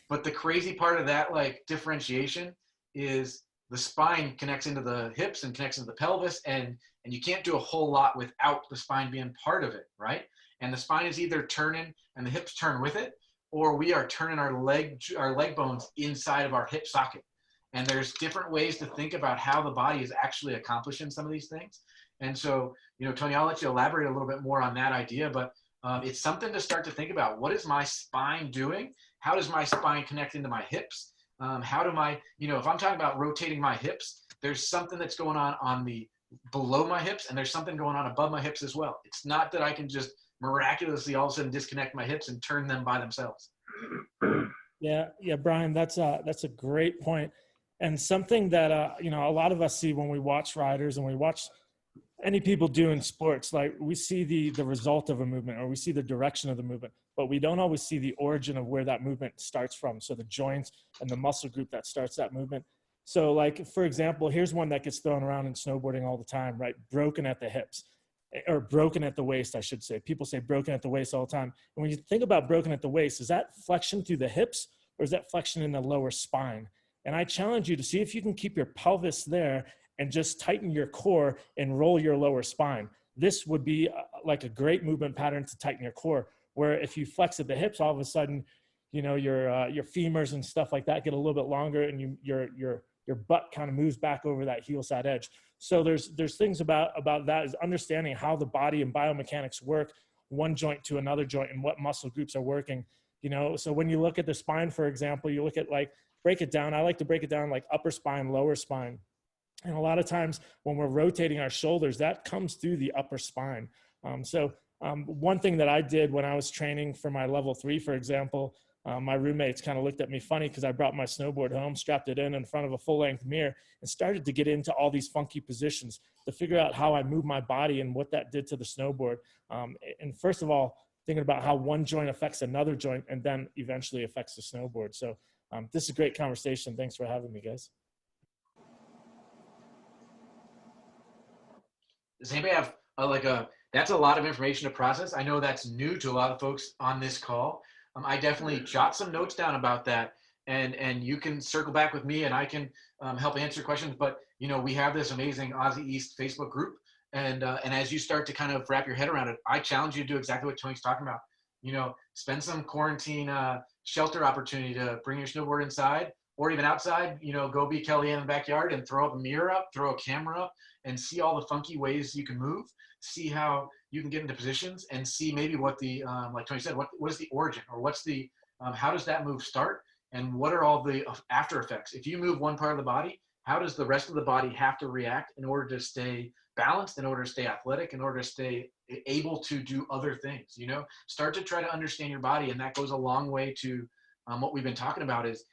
But the crazy part of that, like, differentiation is the spine connects into the hips and connects into the pelvis, and you can't do a whole lot without the spine being part of it, right? And the spine is either turning and the hips turn with it, or we are turning our leg bones inside of our hip socket. And there's different ways to think about how the body is actually accomplishing some of these things. And so, you know, Tony, I'll let you elaborate a little bit more on that idea, but it's something to start to think about. What is my spine doing? How does my spine connect into my hips? How do my, you know, if I'm talking about rotating my hips, there's something that's going on the below my hips, and there's something going on above my hips as well. It's not that I can just miraculously all of a sudden disconnect my hips and turn them by themselves. Yeah, Brian, that's a great point, and something that you know, a lot of us see when we watch riders and we watch any people doing sports. Like, we see the result of a movement, or we see the direction of the movement, but we don't always see the origin of where that movement starts from. So the joints and the muscle group that starts that movement. So, like, for example, here's one that gets thrown around in snowboarding all the time, right? Broken at the hips, or broken at the waist, I should say. People say broken at the waist all the time. And when you think about broken at the waist, is that flexion through the hips, or is that flexion in the lower spine? And I challenge you to see if you can keep your pelvis there and just tighten your core and roll your lower spine. This would be like a great movement pattern to tighten your core, where if you flex at the hips, all of a sudden, you know, your femurs and stuff like that get a little bit longer, and your butt kind of moves back over that heel side edge. So there's things about that, is understanding how the body and biomechanics work, one joint to another joint, and what muscle groups are working. You know, so when you look at the spine, for example, you look at, like, break it down. I like to break it down like upper spine, lower spine. And a lot of times when we're rotating our shoulders, that comes through the upper spine. One thing that I did when I was training for my level 3, for example, my roommates kind of looked at me funny because I brought my snowboard home, strapped it in front of a full-length mirror, and started to get into all these funky positions to figure out how I move my body and what that did to the snowboard. And first of all, thinking about how one joint affects another joint, and then eventually affects the snowboard. So this is a great conversation. Thanks for having me, guys. Does anybody have that's a lot of information to process. I know that's new to a lot of folks on this call. I definitely jot some notes down about that, and you can circle back with me, and I can help answer questions. But, you know, we have this amazing AASI East Facebook group, and as you start to kind of wrap your head around it, I challenge you to do exactly what Tony's talking about. You know, spend some quarantine shelter opportunity to bring your snowboard inside, or even outside. You know, go be Kellyanne in the backyard and throw a mirror up, throw a camera up, and see all the funky ways you can move. See how you can get into positions, and see maybe what the like Tony said, what is the origin, or what's the how does that move start, and what are all the after effects? If you move one part of the body, how does the rest of the body have to react in order to stay balanced, in order to stay athletic, in order to stay able to do other things? You know, start to try to understand your body, and that goes a long way to what we've been talking about is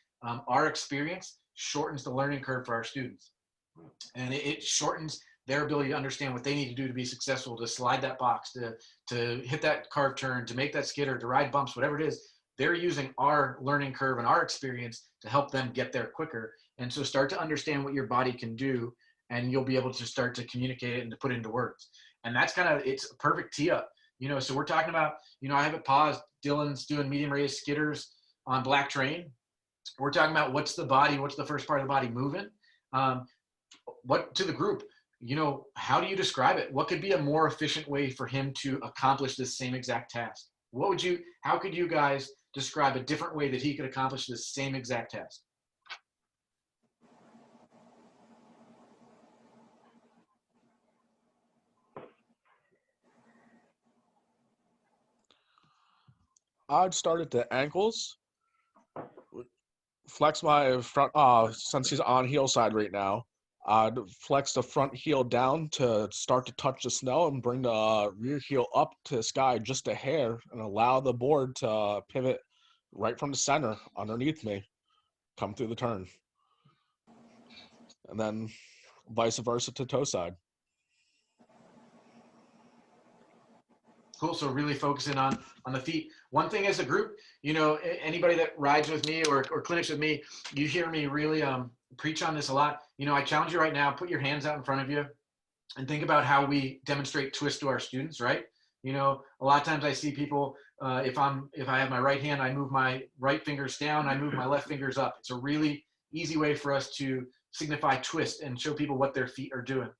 our experience shortens the learning curve for our students, and it shortens their ability to understand what they need to do to be successful, to slide that box, to hit that carve turn, to make that skidder, to ride bumps, whatever it is. They're using our learning curve and our experience to help them get there quicker. And so start to understand what your body can do, and you'll be able to start to communicate it and to put it into words. And that's kind of, it's a perfect tee up. You know, so we're talking about, you know, I have it paused. Dylan's doing medium raised skidders on black terrain. We're talking about what's the body, what's the first part of the body moving? What to the group, you know, how do you describe it? What could be a more efficient way for him to accomplish this same exact task? How could you guys describe a different way that he could accomplish the same exact task? I'd start at the ankles, flex my front, since he's on heel side right now, I'd flex the front heel down to start to touch the snow and bring the rear heel up to the sky just a hair and allow the board to pivot right from the center underneath me, come through the turn. And then vice versa to toe side. Cool. So really focusing on the feet. One thing as a group, you know, anybody that rides with me or clinics with me, you hear me really preach on this a lot. You know, I challenge you right now, put your hands out in front of you and think about how we demonstrate twist to our students, right? You know, a lot of times I see people, if I have my right hand, I move my right fingers down, I move my left fingers up. It's a really easy way for us to signify twist and show people what their feet are doing.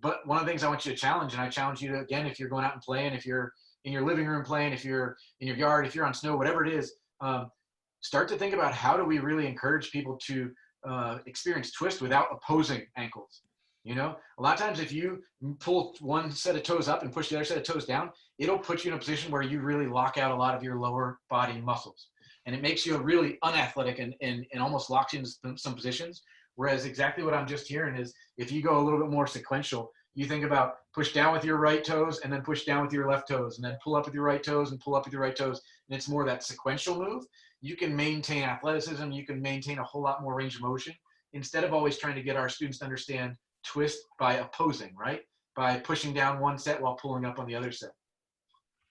But one of the things I want you to challenge, and I challenge you to, again, if you're going out and playing, if you're in your living room playing, if you're in your yard, if you're on snow, whatever it is, start to think about how do we really encourage people to experience twist without opposing ankles. You know, a lot of times if you pull one set of toes up and push the other set of toes down, it'll put you in a position where you really lock out a lot of your lower body muscles. And it makes you really unathletic and almost locks you into some positions. Whereas exactly what I'm just hearing is if you go a little bit more sequential, you think about push down with your right toes and then push down with your left toes and then pull up with your right toes and pull up with your right toes. And it's more that sequential move. You can maintain athleticism. You can maintain a whole lot more range of motion instead of always trying to get our students to understand twist by opposing, right? By pushing down one set while pulling up on the other set.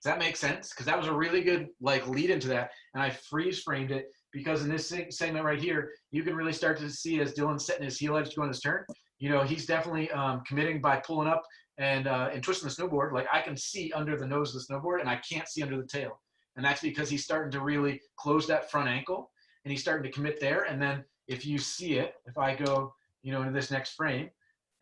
Does that make sense? Because that was a really good like lead into that. And I freeze framed it because in this segment right here, you can really start to see as Dylan's setting his heel edge to go on his turn, you know, he's definitely committing by pulling up and twisting the snowboard. Like I can see under the nose of the snowboard and I can't see under the tail. And that's because he's starting to really close that front ankle and he's starting to commit there. And then if you see it, if I go, you know, into this next frame,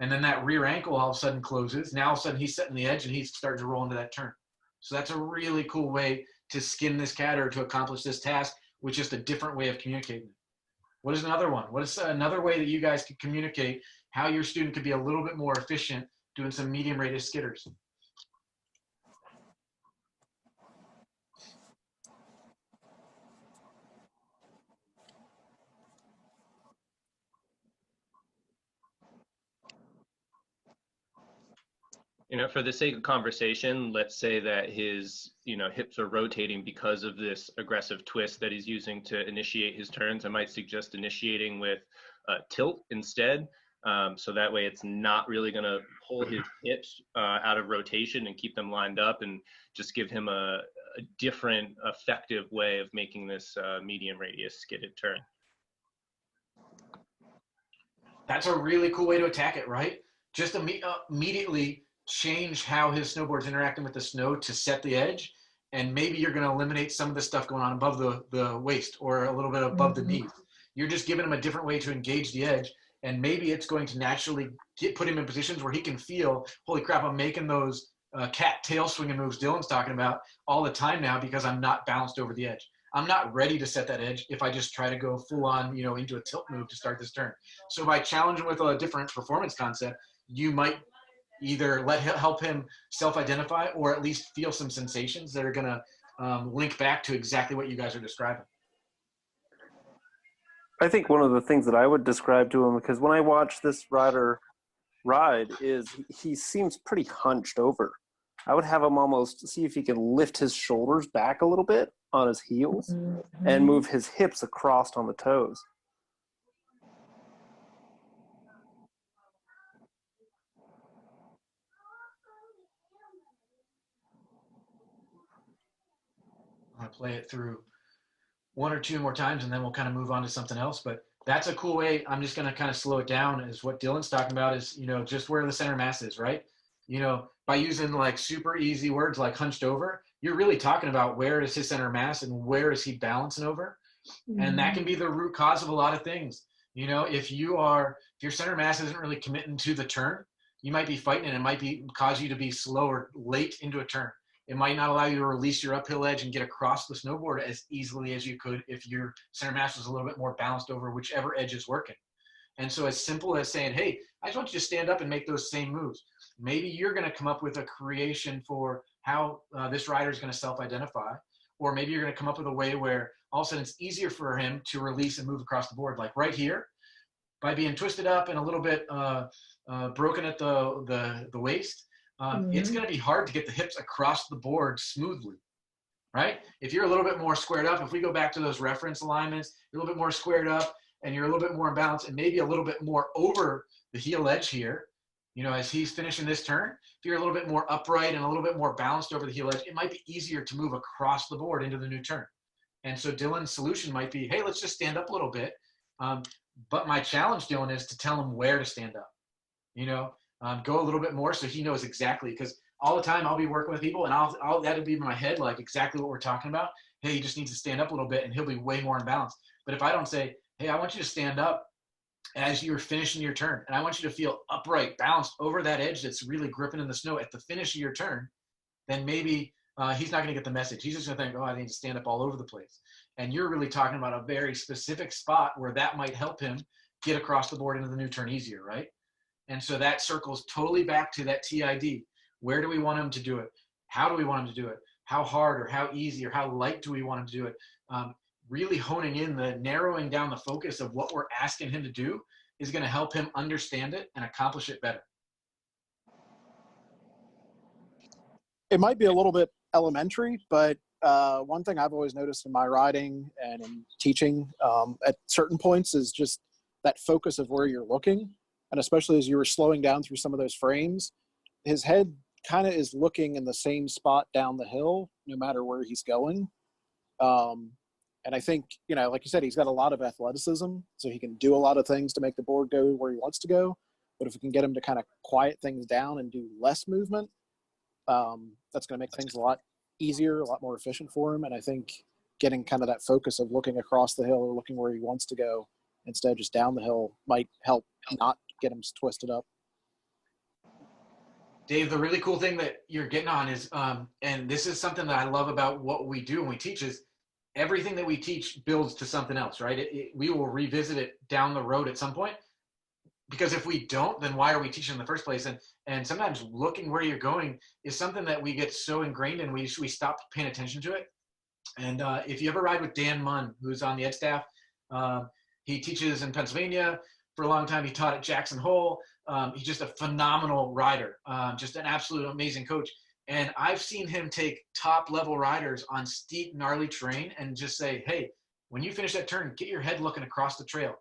and then that rear ankle all of a sudden closes, now all of a sudden he's setting the edge and he's starting to roll into that turn. So that's a really cool way to skin this cat or to accomplish this task with just a different way of communicating. What is another one? What is another way that you guys can communicate how your student could be a little bit more efficient doing some medium rated skitters? You know, for the sake of conversation, let's say that his, you know, hips are rotating because of this aggressive twist that he's using to initiate his turns. I might suggest initiating with tilt instead. So that way it's not really going to pull his hips out of rotation and keep them lined up and just give him a different effective way of making this medium radius skidded turn. That's a really cool way to attack it, right? Just immediately change how his snowboard's interacting with the snow to set the edge. And maybe you're going to eliminate some of the stuff going on above the waist or a little bit above the knees. You're just giving him a different way to engage the edge. And maybe it's going to naturally put him in positions where he can feel, holy crap, I'm making those cat tail swinging moves Dylan's talking about all the time now because I'm not balanced over the edge. I'm not ready to set that edge if I just try to go full on, you know, into a tilt move to start this turn. So by challenging with a different performance concept, you might either help him self-identify or at least feel some sensations that are going to link back to exactly what you guys are describing. I think one of the things that I would describe to him, because when I watch this rider ride, is he seems pretty hunched over. I would have him almost see if he can lift his shoulders back a little bit on his heels and move his hips across on the toes. I'm going to play it through one or two more times and then we'll kind of move on to something else. But that's a cool way. I'm just going to kind of slow it down is what Dylan's talking about is, you know, just where the center mass is, right? You know, by using like super easy words like hunched over, you're really talking about where is his center mass and where is he balancing over? And that can be the root cause of a lot of things. You know, if your center mass isn't really committing to the turn, you might be fighting and it might cause you to be slower late into a turn. It might not allow you to release your uphill edge and get across the snowboard as easily as you could if your center mass was a little bit more balanced over whichever edge is working. And so as simple as saying, hey, I just want you to stand up and make those same moves. Maybe you're going to come up with a creation for how this rider is going to self-identify, or maybe you're going to come up with a way where all of a sudden it's easier for him to release and move across the board. Like right here, by being twisted up and a little bit broken at the waist, it's going to be hard to get the hips across the board smoothly, right? If you're a little bit more squared up, if we go back to those reference alignments, you're a little bit more squared up and you're a little bit more in balance and maybe a little bit more over the heel edge here, you know, as he's finishing this turn, if you're a little bit more upright and a little bit more balanced over the heel edge, it might be easier to move across the board into the new turn. And so Dylan's solution might be, hey, let's just stand up a little bit. But my challenge, Dylan, is to tell him where to stand up, you know, go a little bit more so he knows exactly, because all the time I'll be working with people and that'll be in my head, like exactly what we're talking about. Hey, he just needs to stand up a little bit and he'll be way more in balance. But if I don't say, hey, I want you to stand up as you're finishing your turn, and I want you to feel upright, balanced over that edge that's really gripping in the snow at the finish of your turn, then maybe he's not going to get the message. He's just going to think, oh, I need to stand up all over the place. And you're really talking about a very specific spot where that might help him get across the board into the new turn easier, right? And so that circles totally back to that TID. Where do we want him to do it? How do we want him to do it? How hard or how easy or how light do we want him to do it? Really honing in narrowing down the focus of what we're asking him to do is going to help him understand it and accomplish it better. It might be a little bit elementary, but one thing I've always noticed in my riding and in teaching at certain points is just that focus of where you're looking. And especially as you were slowing down through some of those frames, his head kind of is looking in the same spot down the hill, no matter where he's going. And I think, you know, like you said, he's got a lot of athleticism, so he can do a lot of things to make the board go where he wants to go. But if we can get him to kind of quiet things down and do less movement, that's going to make things a lot easier, a lot more efficient for him. And I think getting kind of that focus of looking across the hill or looking where he wants to go instead of just down the hill might help not get him twisted up. Dave, the really cool thing that you're getting on is, and this is something that I love about what we do when we teach, is everything that we teach builds to something else, right? We will revisit it down the road at some point, because if we don't, then why are we teaching in the first place? And sometimes looking where you're going is something that we get so ingrained in, we stop paying attention to it. And if you ever ride with Dan Munn, who's on the Ed staff, he teaches in Pennsylvania for a long time. He taught at Jackson Hole. He's just a phenomenal rider, just an absolute amazing coach. And I've seen him take top level riders on steep, gnarly terrain and just say, hey, when you finish that turn, get your head looking across the trail.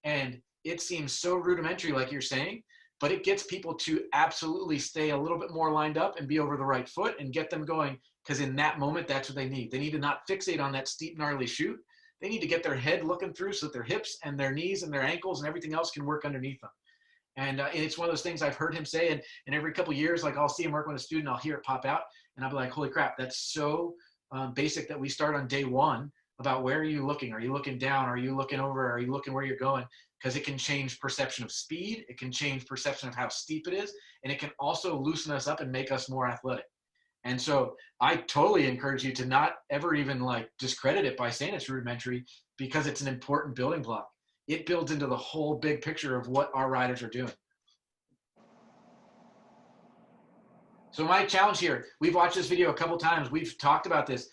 And it seems so rudimentary, like you're saying, but it gets people to absolutely stay a little bit more lined up and be over the right foot and get them going. Because in that moment, that's what they need. They need to not fixate on that steep, gnarly chute. They need to get their head looking through so that their hips and their knees and their ankles and everything else can work underneath them. And it's one of those things I've heard him say, and every couple of years, like I'll see him work with a student, I'll hear it pop out, and I'll be like, holy crap, that's so basic that we start on day one about where are you looking? Are you looking down? Are you looking over? Are you looking where you're going? Because it can change perception of speed. It can change perception of how steep it is. And it can also loosen us up and make us more athletic. And so I totally encourage you to not ever even like discredit it by saying it's rudimentary, because it's an important building block. It builds into the whole big picture of what our riders are doing. So my challenge here, we've watched this video a couple times. We've talked about this.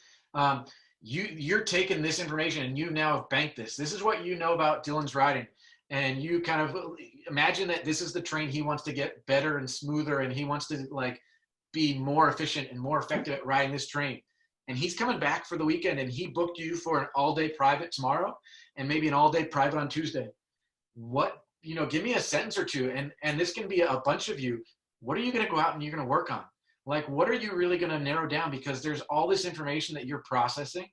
You're taking this information and you now have banked this. This is what you know about Dylan's riding. And you kind of imagine that this is the train he wants to get better and smoother, and he wants to like be more efficient and more effective at riding this train. And he's coming back for the weekend, and he booked you for an all-day private tomorrow and maybe an all-day private on Tuesday. What, you know, give me a sentence or two, and this can be a bunch of you. What are you going to go out and you're going to work on? Like, what are you really going to narrow down? Because there's all this information that you're processing,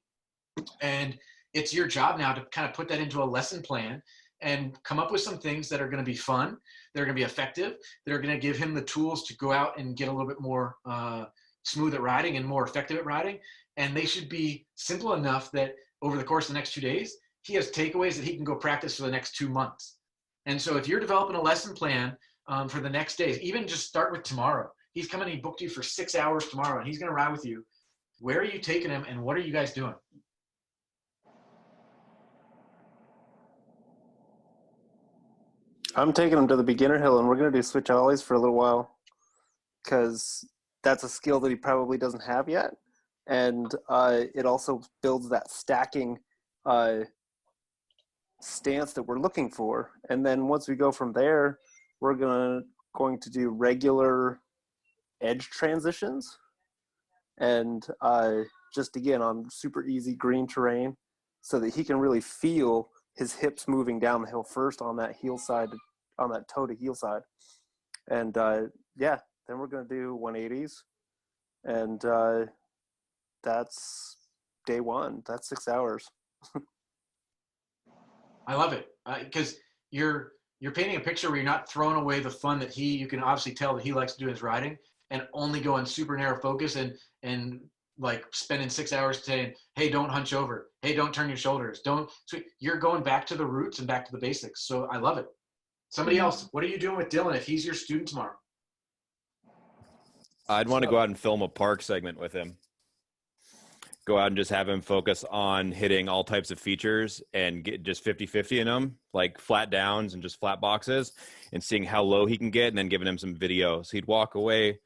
and it's your job now to kind of put that into a lesson plan and come up with some things that are going to be fun, that are going to be effective, that are going to give him the tools to go out and get a little bit more smooth at riding and more effective at riding. And they should be simple enough that over the course of the next 2 days, he has takeaways that he can go practice for the next 2 months. And so if you're developing a lesson plan for the next days, even just start with tomorrow. he's coming, he booked you for 6 hours tomorrow and he's going to ride with you. Where are you taking him and what are you guys doing? I'm taking him to the beginner hill, and we're going to do switch ollies for a little while because that's a skill that he probably doesn't have yet. And it also builds that stacking stance that we're looking for. And then once we go from there, we're going to do regular edge transitions. And just again on super easy green terrain so that he can really feel his hips moving down the hill first on that heel side, on that toe to heel side. And yeah, then we're going to do 180s. And that's day one. That's 6 hours. I love it because you're painting a picture where you're not throwing away the fun that you can obviously tell that he likes to do his riding and only go in super narrow focus and like spending 6 hours saying, hey, don't hunch over. Hey, don't turn your shoulders. So you're going back to the roots and back to the basics. So I love it. Somebody else, what are you doing with Dylan if he's your student tomorrow? I'd want to go out and film a park segment with him. Go out and just have him focus on hitting all types of features and get just 50-50 in them, like flat downs and just flat boxes, and seeing how low he can get and then giving him some video. So he'd walk away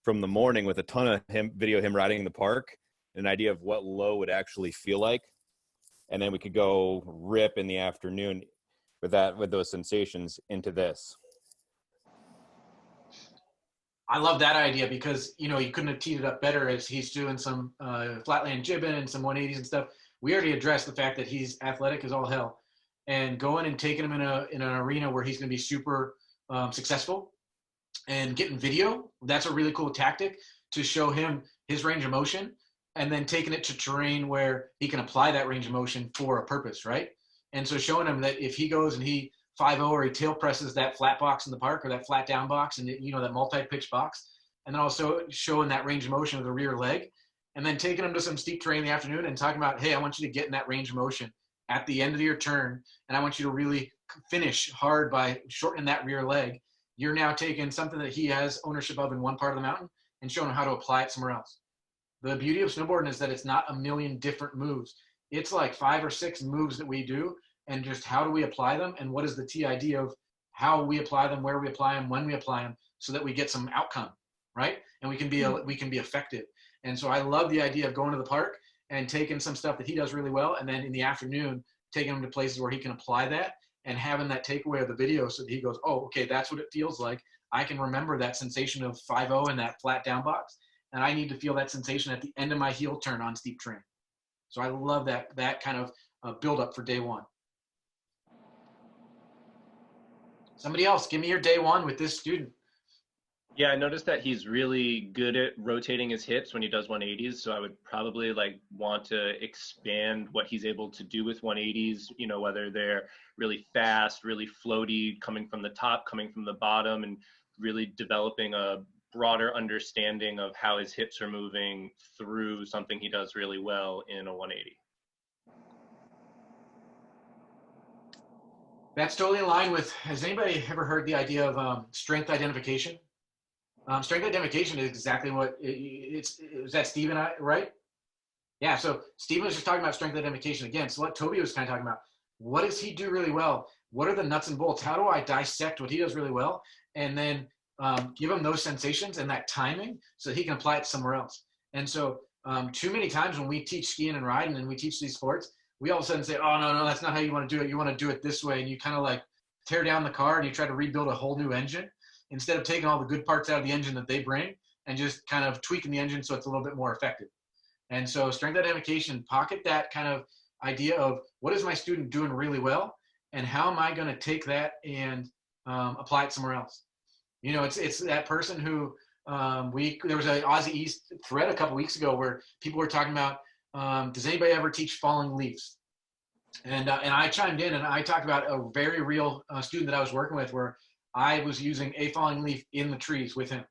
from the morning with a ton of him riding in the park, an idea of what low would actually feel like. And then we could go rip in the afternoon with those sensations into this. I love that idea because, you couldn't have teed it up better as he's doing some flatland jibbing and some 180s and stuff. We already addressed the fact that he's athletic as all hell, and going and taking him in an arena where he's going to be super successful and getting video. That's a really cool tactic to show him his range of motion, and then taking it to terrain where he can apply that range of motion for a purpose, right? And so showing him that if he goes and he 5-0 or he tail presses that flat box in the park or that flat down box and that multi-pitch box, and then also showing that range of motion of the rear leg, and then taking him to some steep terrain in the afternoon and talking about, hey, I want you to get in that range of motion at the end of your turn, and I want you to really finish hard by shortening that rear leg. You're now taking something that he has ownership of in one part of the mountain and showing him how to apply it somewhere else. The beauty of snowboarding is that it's not a million different moves. It's like 5 or 6 moves that we do, and just how do we apply them, and what is the TID of how we apply them, where we apply them, when we apply them, so that we get some outcome, right? And we can be effective. And so I love the idea of going to the park and taking some stuff that he does really well, and then in the afternoon taking him to places where he can apply that and having that takeaway of the video so that he goes, oh, okay, that's what it feels like. I can remember that sensation of 5-0 in that flat down box, and I need to feel that sensation at the end of my heel turn on steep terrain. So I love that kind of build up for day one. Somebody else, give me your day one with this student. Yeah, I noticed that he's really good at rotating his hips when he does 180s. So I would probably want to expand what he's able to do with 180s, whether they're really fast, really floaty, coming from the top, coming from the bottom, and really developing a broader understanding of how his hips are moving through something he does really well in a 180. That's totally in line with, has anybody ever heard the idea of strength identification? Strength identification is exactly what is that Steve and I, right? Yeah, so Steven was just talking about strength identification again. So what Toby was kind of talking about, what does he do really well? What are the nuts and bolts? How do I dissect what he does really well? And then give him those sensations and that timing so that he can apply it somewhere else. And so too many times when we teach skiing and riding and we teach these sports, we all of a sudden say, oh, no, that's not how you want to do it. You want to do it this way. And you kind of tear down the car and you try to rebuild a whole new engine instead of taking all the good parts out of the engine that they bring and just kind of tweaking the engine so it's a little bit more effective. And so strength identification, pocket that kind of idea of what is my student doing really well and how am I going to take that and apply it somewhere else. It's that person who there was an AASI East thread a couple weeks ago where people were talking about, does anybody ever teach falling leaves? And I chimed in and I talked about a very real student that I was working with where I was using a falling leaf in the trees with him.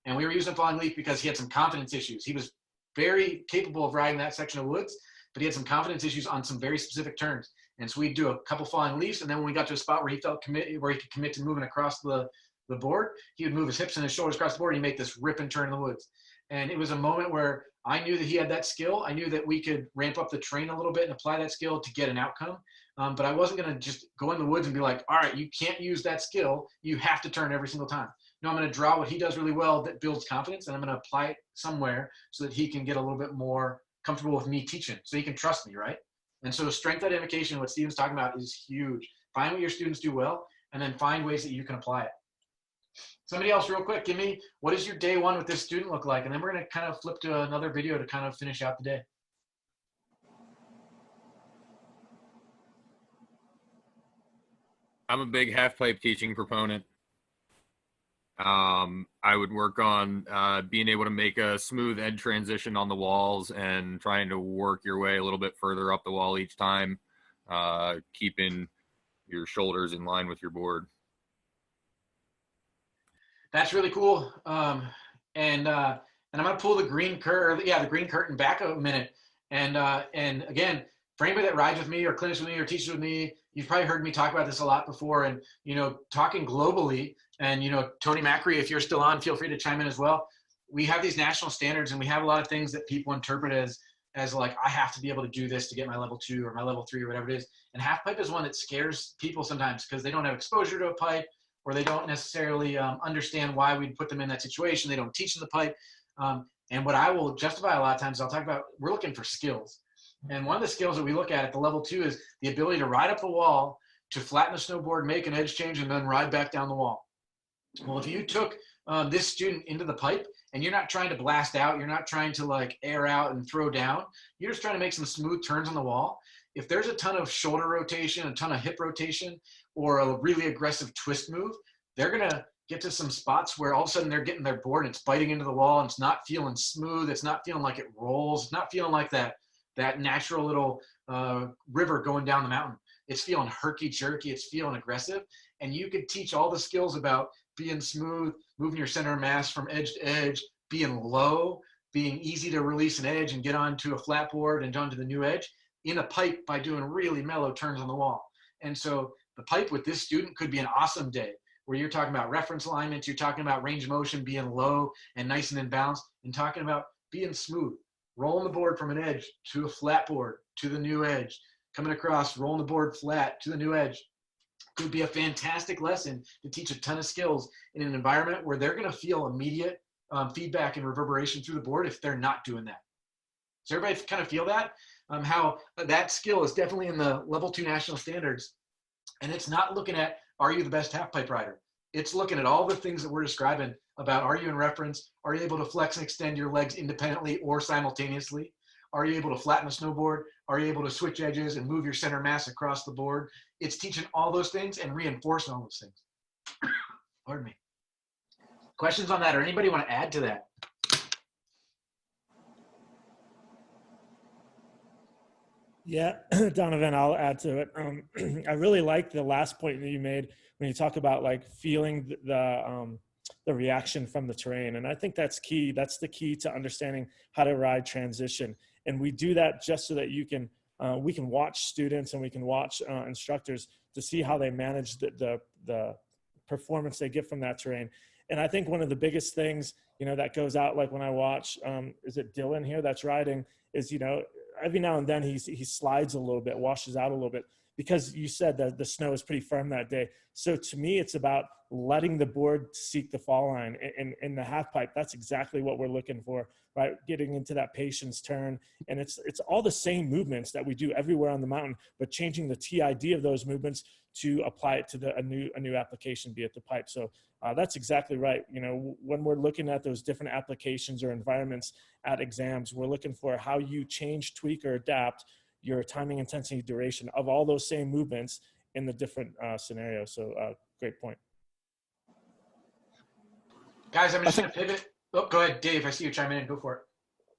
And we were using a falling leaf because he had some confidence issues. He was very capable of riding that section of woods, but he had some confidence issues on some very specific turns. And so we'd do a couple falling leaves. And then when we got to a spot where he felt where he could commit to moving across the the board, he would move his hips and his shoulders across the board, and he'd make this rip and turn in the woods. And it was a moment where I knew that he had that skill. I knew that we could ramp up the terrain a little bit and apply that skill to get an outcome. But I wasn't going to just go in the woods and be like, all right, you can't use that skill. You have to turn every single time. No, I'm going to draw what he does really well that builds confidence, and I'm going to apply it somewhere so that he can get a little bit more comfortable with me teaching, so he can trust me, right? And so strength identification, what Steven's talking about, is huge. Find what your students do well, and then find ways that you can apply it. Somebody else real quick, give me, what does your day one with this student look like? And then we're going to kind of flip to another video to kind of finish out the day. I'm a big half pipe teaching proponent. I would work on being able to make a smooth edge transition on the walls and trying to work your way a little bit further up the wall each time, keeping your shoulders in line with your board. That's really cool. And I'm going to pull the green curtain back a minute. And again, for anybody that rides with me or clinics with me or teaches with me, you've probably heard me talk about this a lot before. And, talking globally, and, Tony Macri, if you're still on, feel free to chime in as well. We have these national standards, and we have a lot of things that people interpret as like, I have to be able to do this to get my level 2 or my level 3 or whatever it is. And half pipe is one that scares people sometimes because they don't have exposure to a pipe, or they don't necessarily understand why we'd put them in that situation. They don't teach in the pipe. And what I will justify a lot of times, I'll talk about, we're looking for skills. And one of the skills that we look at the level 2 is the ability to ride up the wall, to flatten the snowboard, make an edge change, and then ride back down the wall. Well, if you took this student into the pipe and you're not trying to blast out, you're not trying to like air out and throw down, you're just trying to make some smooth turns on the wall. If there's a ton of shoulder rotation, a ton of hip rotation, or a really aggressive twist move, they're going to get to some spots where all of a sudden they're getting their board and it's biting into the wall, and it's not feeling smooth. It's not feeling like it rolls. It's not feeling like that natural little river going down the mountain. It's feeling herky-jerky. It's feeling aggressive. And you could teach all the skills about being smooth, moving your center of mass from edge to edge, being low, being easy to release an edge and get onto a flat board and onto the new edge in a pipe by doing really mellow turns on the wall. And so the pipe with this student could be an awesome day where you're talking about reference alignments, you're talking about range of motion being low and nice and in balance, and talking about being smooth, rolling the board from an edge to a flat board to the new edge, coming across, rolling the board flat to the new edge. Could be a fantastic lesson to teach a ton of skills in an environment where they're going to feel immediate feedback and reverberation through the board if they're not doing that. Does everybody kind of feel that? How that skill is definitely in the level 2 national standards. And it's not looking at, are you the best half pipe rider? It's looking at all the things that we're describing about, are you in reference? Are you able to flex and extend your legs independently or simultaneously? Are you able to flatten a snowboard? Are you able to switch edges and move your center mass across the board? It's teaching all those things and reinforcing all those things. Pardon me. Questions on that, or anybody want to add to that? Yeah, Donovan, I'll add to it. I really like the last point that you made when you talk about like feeling the reaction from the terrain. And I think that's key. That's the key to understanding how to ride transition. And we do that just so that we can watch students and we can watch instructors to see how they manage the performance they get from that terrain. And I think one of the biggest things, that goes out, like when I watch, is it Dylan here that's riding, is, every now and then he slides a little bit, washes out a little bit, because you said that the snow is pretty firm that day. So to me, it's about letting the board seek the fall line. In the half pipe, that's exactly what we're looking for, right? Getting into that patience turn. And it's all the same movements that we do everywhere on the mountain, but changing the TID of those movements to apply it to a new application, be it the pipe. So that's exactly right. When we're looking at those different applications or environments at exams, we're looking for how you change, tweak, or adapt your timing, intensity, duration of all those same movements in the different scenarios. So great point. Guys, I'm just going to pivot. Oh, go ahead, Dave. I see you chiming in. Go for it.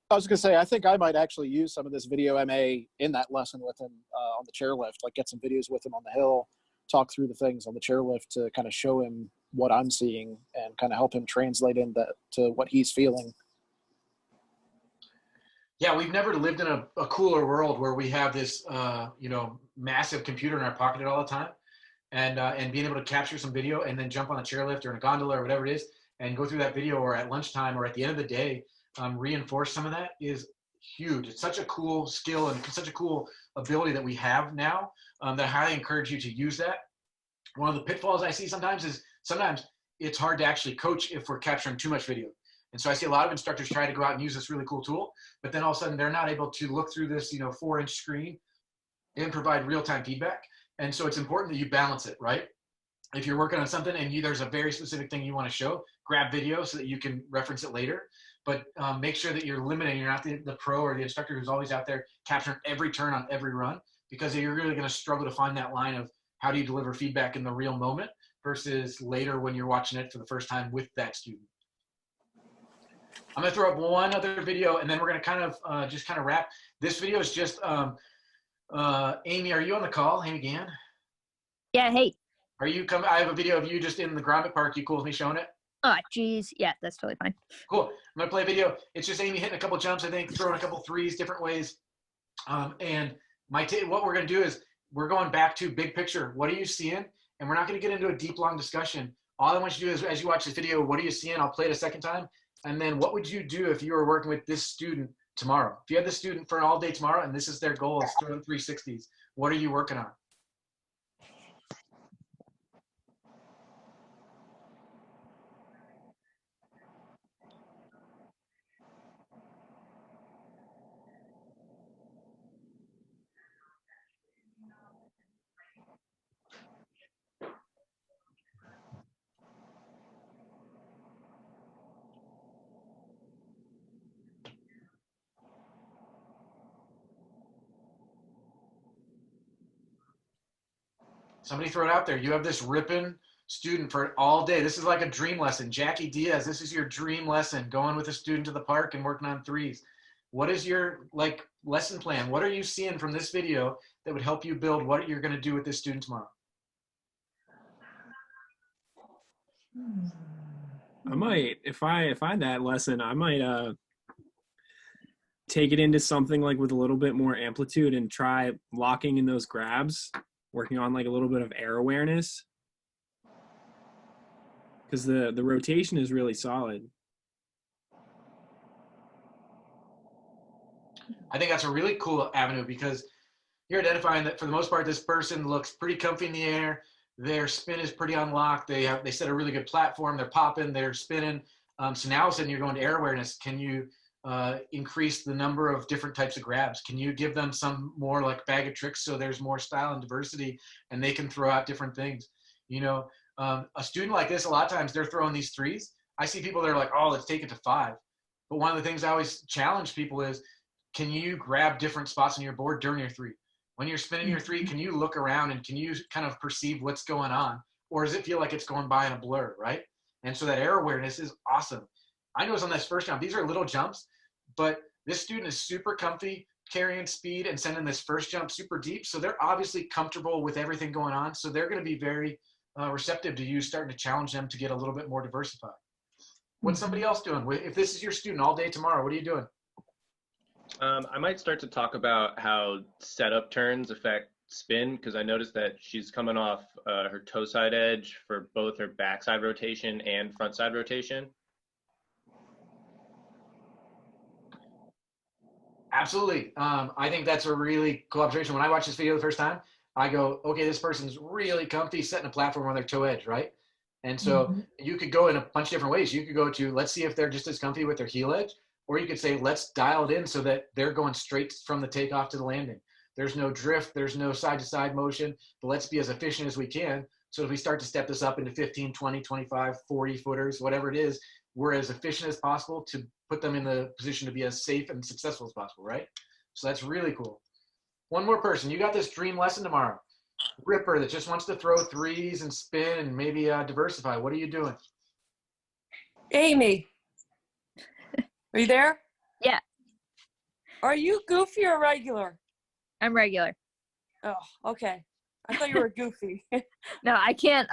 I was going to say, I think I might actually use some of this video MA in that lesson with him on the chairlift, like get some videos with him on the hill, talk through the things on the chairlift to kind of show him what I'm seeing and kind of help him translate into what he's feeling. Yeah, we've never lived in a cooler world where we have this, massive computer in our pocket all the time. and being able to capture some video and then jump on a chairlift or in a gondola or whatever it is and go through that video, or at lunchtime or at the end of the day, reinforce some of that is huge. It's such a cool skill and such a cool ability that we have now, that I highly encourage you to use that. One of the pitfalls I see sometimes is it's hard to actually coach if we're capturing too much video. And so I see a lot of instructors try to go out and use this really cool tool, but then all of a sudden they're not able to look through this, 4-inch screen and provide real-time feedback. And so it's important that you balance it, right? If you're working on something and there's a very specific thing you want to show, grab video so that you can reference it later. But make sure that you're limiting. You're not the pro or the instructor who's always out there capturing every turn on every run, because you're really going to struggle to find that line of how do you deliver feedback in the real moment versus later when you're watching it for the first time with that student. I'm going to throw up one other video, and then we're going to kind of just kind of wrap. This video is just, Amy, are you on the call? Amy Gann? Yeah, hey. Are you coming? I have a video of you just in the Grommet Park. You cool with me showing it? Oh, geez. Yeah, that's totally fine. Cool. I'm going to play a video. It's just Amy hitting a couple jumps, I think, throwing a couple threes different ways. And what we're going to do is we're going back to big picture. What are you seeing? And we're not going to get into a deep, long discussion. All I want you to do is, as you watch this video, what are you seeing? I'll play it a second time. And then what would you do if you were working with this student tomorrow? If you had this student for an all day tomorrow and this is their goal, is throwing 360s, what are you working on? Somebody throw it out there. You have this ripping student for all day. This is like a dream lesson. Jackie Diaz, this is your dream lesson, going with a student to the park and working on threes. What is your lesson plan? What are you seeing from this video that would help you build what you're going to do with this student tomorrow? I might, if I find that lesson, I might take it into something like with a little bit more amplitude and try locking in those grabs, working on like a little bit of air awareness, because the rotation is really solid. I think that's a really cool avenue, because you're identifying that for the most part, this person looks pretty comfy in the air. Their spin is pretty unlocked. They set a really good platform. They're popping, they're spinning. So now all of a sudden you're going to air awareness. Can you increase the number of different types of grabs? Can you give them some more like bag of tricks so there's more style and diversity and they can throw out different things? A student like this, a lot of times they're throwing these threes. I see people that are like, oh, let's take it to 5. But one of the things I always challenge people is, can you grab different spots on your board during your 3? When you're spinning your 3, can you look around and can you kind of perceive what's going on? Or does it feel like it's going by in a blur, right? And so that air awareness is awesome. I noticed on this first jump, these are little jumps, but this student is super comfy carrying speed and sending this first jump super deep. So they're obviously comfortable with everything going on. So they're going to be very receptive to you starting to challenge them to get a little bit more diversified. What's somebody else doing? If this is your student all day tomorrow, what are you doing? I might start to talk about how setup turns affect spin, because I noticed that she's coming off her toe side edge for both her backside rotation and front side rotation. Absolutely. I think that's a really cool observation. When I watched this video the first time, I go, okay, this person's really comfy setting a platform on their toe edge, right? And so you could go in a bunch of different ways. You could go to, let's see if they're just as comfy with their heel edge, or you could say, let's dial it in so that they're going straight from the takeoff to the landing. There's no drift, there's no side-to-side motion, but let's be as efficient as we can. So if we start to step this up into 15, 20, 25, 40 footers, whatever it is, we're as efficient as possible to put them in the position to be as safe and successful as possible, right? So that's really cool. One more person. You got this dream lesson tomorrow. Ripper that just wants to throw threes and spin and maybe diversify. What are you doing? Amy, are you there? Yeah. Are you goofy or regular? I'm regular. Oh, okay. I thought you were goofy. No, I can't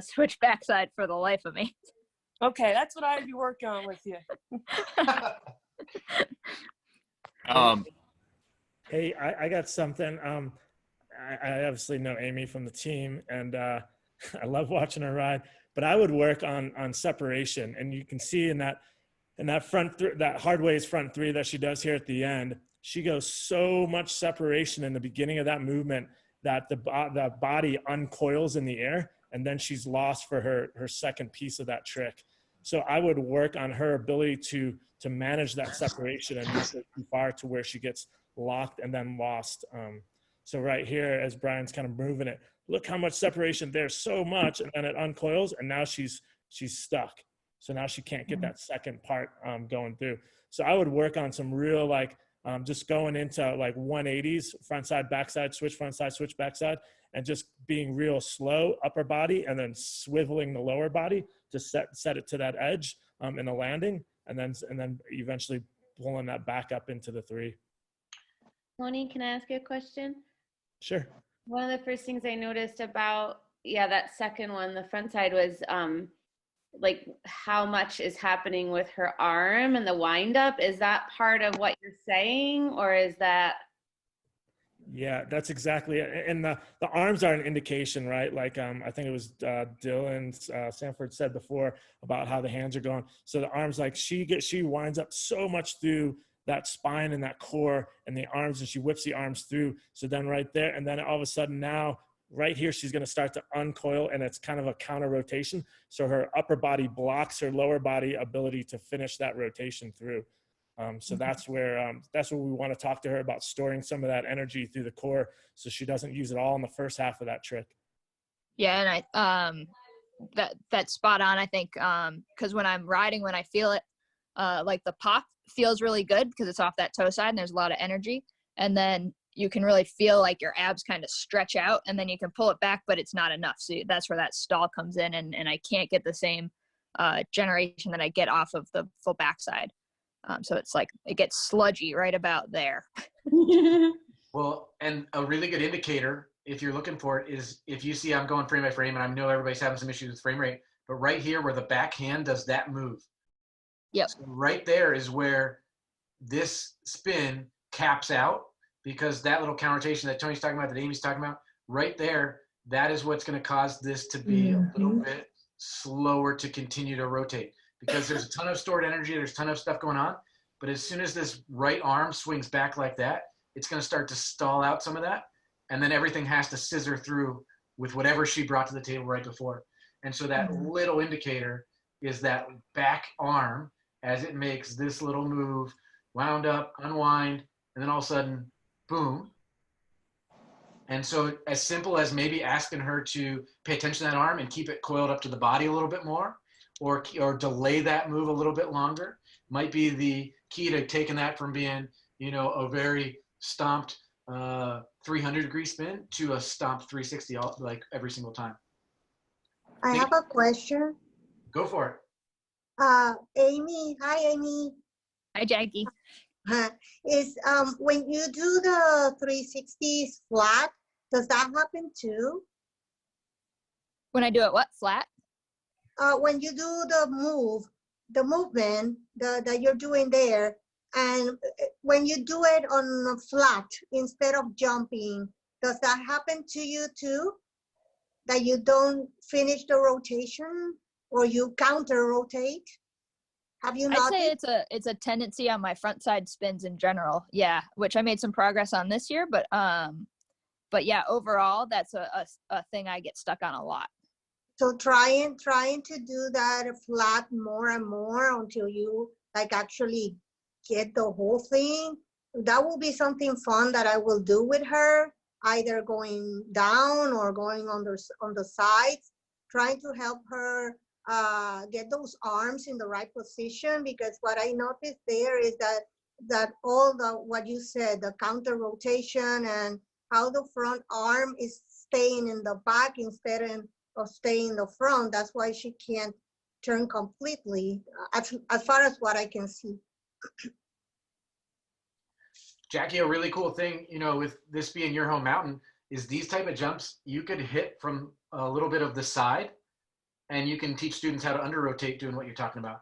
switch backside for the life of me. Okay, that's what I'd be working on with you. Hey, I got something. I obviously know Amy from the team, and I love watching her ride. But I would work on separation, and you can see in that that hard ways front three that she does here at the end, she goes so much separation in the beginning of that movement that the body uncoils in the air, and then she's lost for her second piece of that trick. So I would work on her ability to manage that separation and not go too far to where she gets locked and then lost. So right here, as Brian's kind of moving it, look how much separation there's, so much, and then it uncoils, and now she's stuck. So now she can't get that second part going through. So I would work on some real just going into like 180s, front side, backside, switch, front side, switch, backside, and just being real slow upper body and then swiveling the lower body to set it to that edge in the landing, and then eventually pulling that back up into the three. Tony, can I ask you a question? Sure. One of the first things I noticed about, that second one, the front side, was like how much is happening with her arm and the wind up. Is that part of what you're saying, or is that? Yeah, that's exactly it. And the arms are an indication, right? Like I think it was Dylan Sanford said before about how the hands are going. So the arms, like she winds up so much through that spine and that core and the arms, and she whips the arms through. So then right there, and then all of a sudden now right here, she's going to start to uncoil, and it's kind of a counter rotation. So her upper body blocks her lower body ability to finish that rotation through. So that's where we want to talk to her about storing some of that energy through the core, so she doesn't use it all in the first half of that trick. Yeah, and that's spot on, I think, because when I'm riding, when I feel it, like the pop feels really good because it's off that toe side and there's a lot of energy, and then you can really feel like your abs kind of stretch out, and then you can pull it back, but it's not enough. So that's where that stall comes in, and I can't get the same generation that I get off of the full backside. So it's like it gets sludgy right about there. Well, and a really good indicator, if you're looking for it, is if you see I'm going frame by frame, and I know everybody's having some issues with frame rate, but right here where the back hand does that move. Yep. So right there is where this spin caps out, because that little counter rotation that Tony's talking about, that Amy's talking about, right there, that is what's going to cause this to be a little bit slower to continue to rotate, because there's a ton of stored energy, there's a ton of stuff going on, but as soon as this right arm swings back like that, it's going to start to stall out some of that, and then everything has to scissor through with whatever she brought to the table right before. And so that little indicator is that back arm as it makes this little move, wound up, unwind, and then all of a sudden, boom. And so as simple as maybe asking her to pay attention to that arm and keep it coiled up to the body a little bit more, or delay that move a little bit longer, might be the key to taking that from being, a very stomped 300-degree spin to a stomped 360 like every single time. I have a question. Go for it. Amy, hi Amy. Hi Jackie. Is when you do the 360s flat, does that happen too? When I do it what, flat? When you do the movement that you're doing there, and when you do it on a flat instead of jumping, does that happen to you too? That you don't finish the rotation, or you counter rotate? Have you noticed? I'd say it's a tendency on my front side spins in general. Yeah, which I made some progress on this year, but yeah, overall that's a thing I get stuck on a lot. So trying to do that flat more and more until you actually get the whole thing. That will be something fun that I will do with her, either going down or going on the sides, trying to help her get those arms in the right position, because what I noticed there is that all what you said, the counter rotation and how the front arm is staying in the back instead of staying in the front, that's why she can't turn completely, as far as what I can see. Jackie, a really cool thing, with this being your home mountain, is these type of jumps you could hit from a little bit of the side, and you can teach students how to under rotate doing what you're talking about.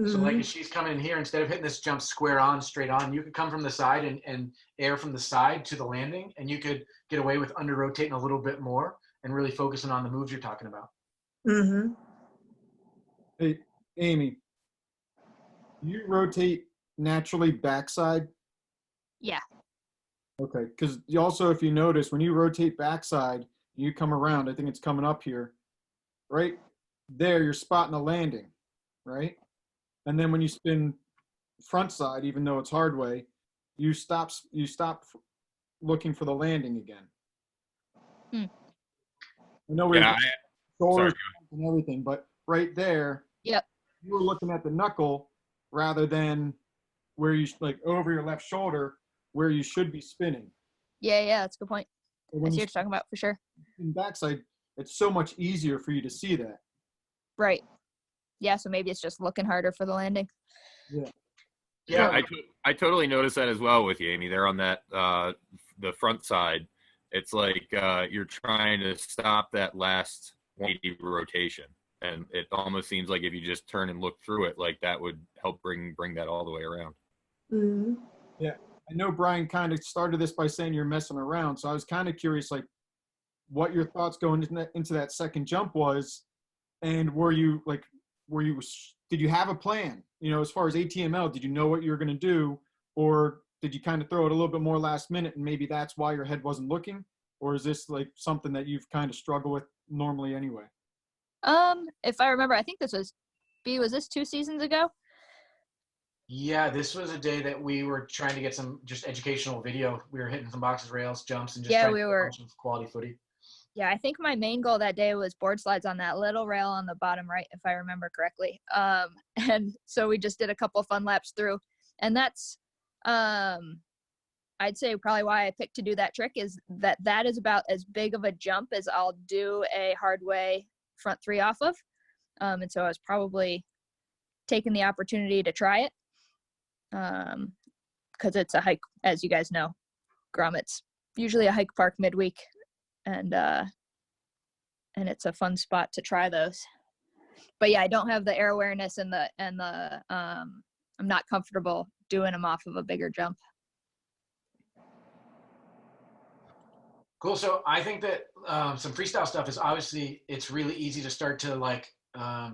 So like if she's coming in here, instead of hitting this jump square on, straight on, you could come from the side and air from the side to the landing, and you could get away with under rotating a little bit more and really focusing on the moves you're talking about. Mm-hmm. Hey, Amy, you rotate naturally backside? Yeah. Okay, because also if you notice, when you rotate backside, you come around, I think it's coming up here, right there, you're spotting the landing, right? And then when you spin front side, even though it's hard way, you stop looking for the landing again. I know we Yeah, shoulders and everything, but right there, yep, you were looking at the knuckle rather than where you like over your left shoulder where you should be spinning. Yeah, that's a good point. I see When what you you're talking about for sure. spin backside, it's so much easier for you to see that. Right. Yeah, so maybe it's just looking harder for the landing. Yeah, I totally noticed that as well with you, Amy. There on that the front side, it's like you're trying to stop that last 180 rotation, and it almost seems like if you just turn and look through it, like that would help bring that all the way around. Mm-hmm. Yeah, I know Brian kind of started this by saying you're messing around, so I was kind of curious, like, what your thoughts going into that second jump was, and did you have a plan? You know, as far as ATML, did you know what you were going to do, or did you kind of throw it a little bit more last minute, and maybe that's why your head wasn't looking, or is this like something that you've kind of struggled with normally anyway? If I remember, I think this was was this 2 seasons ago? Yeah, this was a day that we were trying to get some just educational video. We were hitting some boxes, rails, jumps, and just trying to get a bunch of quality footy. Yeah, I think my main goal that day was board slides on that little rail on the bottom right, if I remember correctly. And so we just did a couple fun laps through, and that's, I'd say probably why I picked to do that trick is that is about as big of a jump as I'll do a hard way front 3 off of. And so I was probably taking the opportunity to try it. Because it's a hike, as you guys know, Grommet's usually a hike park midweek, and it's a fun spot to try those. But yeah, I don't have the air awareness and the I'm not comfortable doing them off of a bigger jump. Cool. So I think that some freestyle stuff is obviously, it's really easy to start to like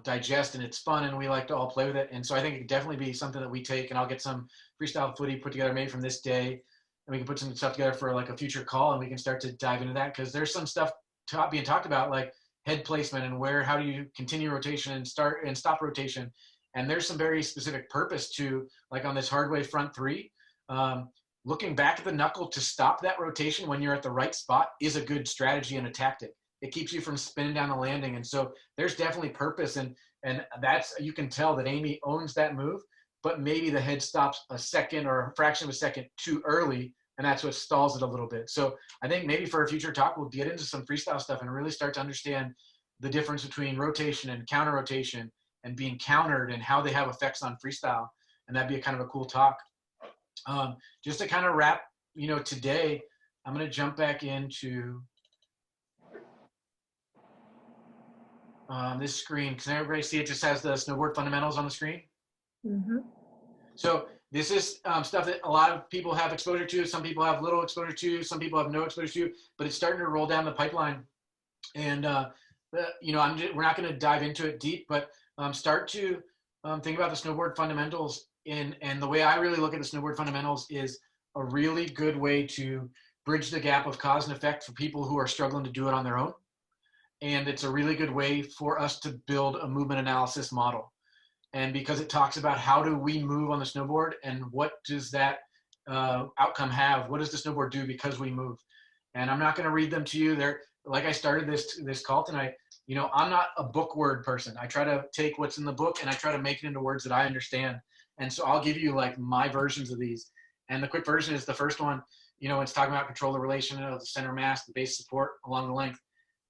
digest, and it's fun, and we like to all play with it. And so I think it could definitely be something that we take, and I'll get some freestyle footy put together maybe from this day, and we can put some stuff together for like a future call, and we can start to dive into that, because there's some stuff being talked about, like head placement and how do you continue rotation and start and stop rotation. And there's some very specific purpose to, like on this hard way front 3, looking back at the knuckle to stop that rotation when you're at the right spot is a good strategy and a tactic. It keeps you from spinning down the landing. And so there's definitely purpose. And that's, you can tell that Amy owns that move, but maybe the head stops a second or a fraction of a second too early, and that's what stalls it a little bit. So I think maybe for a future talk, we'll get into some freestyle stuff and really start to understand the difference between rotation and counter rotation and being countered and how they have effects on freestyle. And that'd be a kind of a cool talk. Just to kind of wrap, today, I'm going to jump back into this screen. Can everybody see it? Just has the snowboard fundamentals on the screen. Mm-hmm. So this is stuff that a lot of people have exposure to. Some people have little exposure to. Some people have no exposure to. But it's starting to roll down the pipeline. And we're not going to dive into it deep, but start to think about the snowboard fundamentals. And the way I really look at the snowboard fundamentals is a really good way to bridge the gap of cause and effect for people who are struggling to do it on their own. And it's a really good way for us to build a movement analysis model. And because it talks about how do we move on the snowboard and what does that outcome have? What does the snowboard do because we move? And I'm not going to read them to you. They're, like I started this call tonight, I'm not a book word person. I try to take what's in the book and I try to make it into words that I understand. And so I'll give you like my versions of these. And the quick version is the first one, it's talking about control the relation of the center mass, the base support along the length.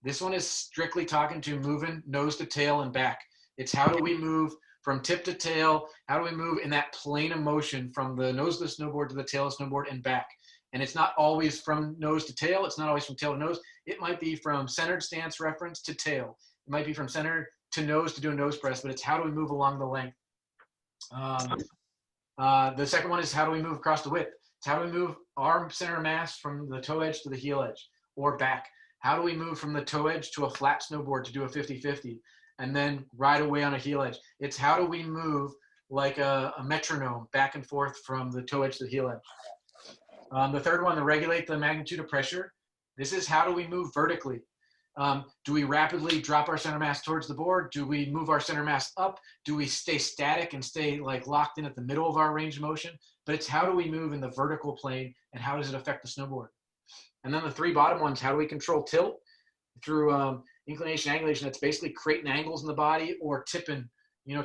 This one is strictly talking to moving nose to tail and back. It's how do we move from tip to tail? How do we move in that plane of motion from the nose of the snowboard to the tail of the snowboard and back? And it's not always from nose to tail. It's not always from tail to nose. It might be from centered stance reference to tail. It might be from center to nose to do a nose press, but it's how do we move along the length? The second one is how do we move across the width? It's how do we move our center of mass from the toe edge to the heel edge or back? How do we move from the toe edge to a flat snowboard to do a 50-50 and then ride away on a heel edge? It's how do we move like a metronome back and forth from the toe edge to the heel edge? The third one, to regulate the magnitude of pressure. This is how do we move vertically? Do we rapidly drop our center mass towards the board? Do we move our center mass up? Do we stay static and stay like locked in at the middle of our range of motion? But it's how do we move in the vertical plane and how does it affect the snowboard? And then the three bottom ones, how do we control tilt through inclination, angulation? That's basically creating angles in the body or tipping,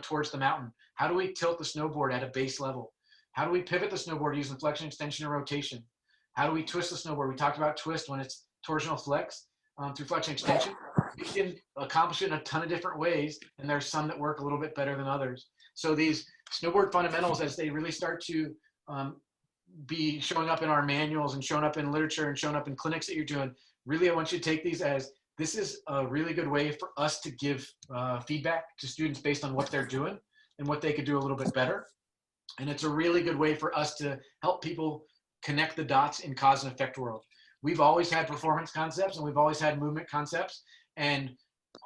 towards the mountain. How do we tilt the snowboard at a base level? How do we pivot the snowboard using flexion, extension, and rotation? How do we twist the snowboard? We talked about twist when it's torsional flex through flexion extension. We can accomplish it in a ton of different ways, and there's some that work a little bit better than others. So these snowboard fundamentals, as they really start to be showing up in our manuals and showing up in literature and showing up in clinics that you're doing, really I want you to take these as this is a really good way for us to give feedback to students based on what they're doing and what they could do a little bit better. And it's a really good way for us to help people connect the dots in cause and effect world. We've always had performance concepts and we've always had movement concepts, and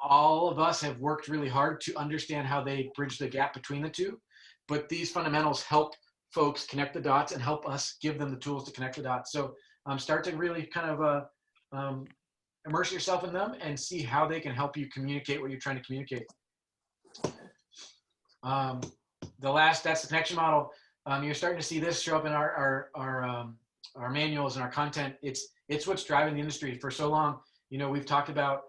all of us have worked really hard to understand how they bridge the gap between the two. But these fundamentals help folks connect the dots and help us give them the tools to connect the dots. So start to really kind of immerse yourself in them and see how they can help you communicate what you're trying to communicate. That's the connection model. You're starting to see this show up in our manuals and our content. It's what's driving the industry for so long. We've talked about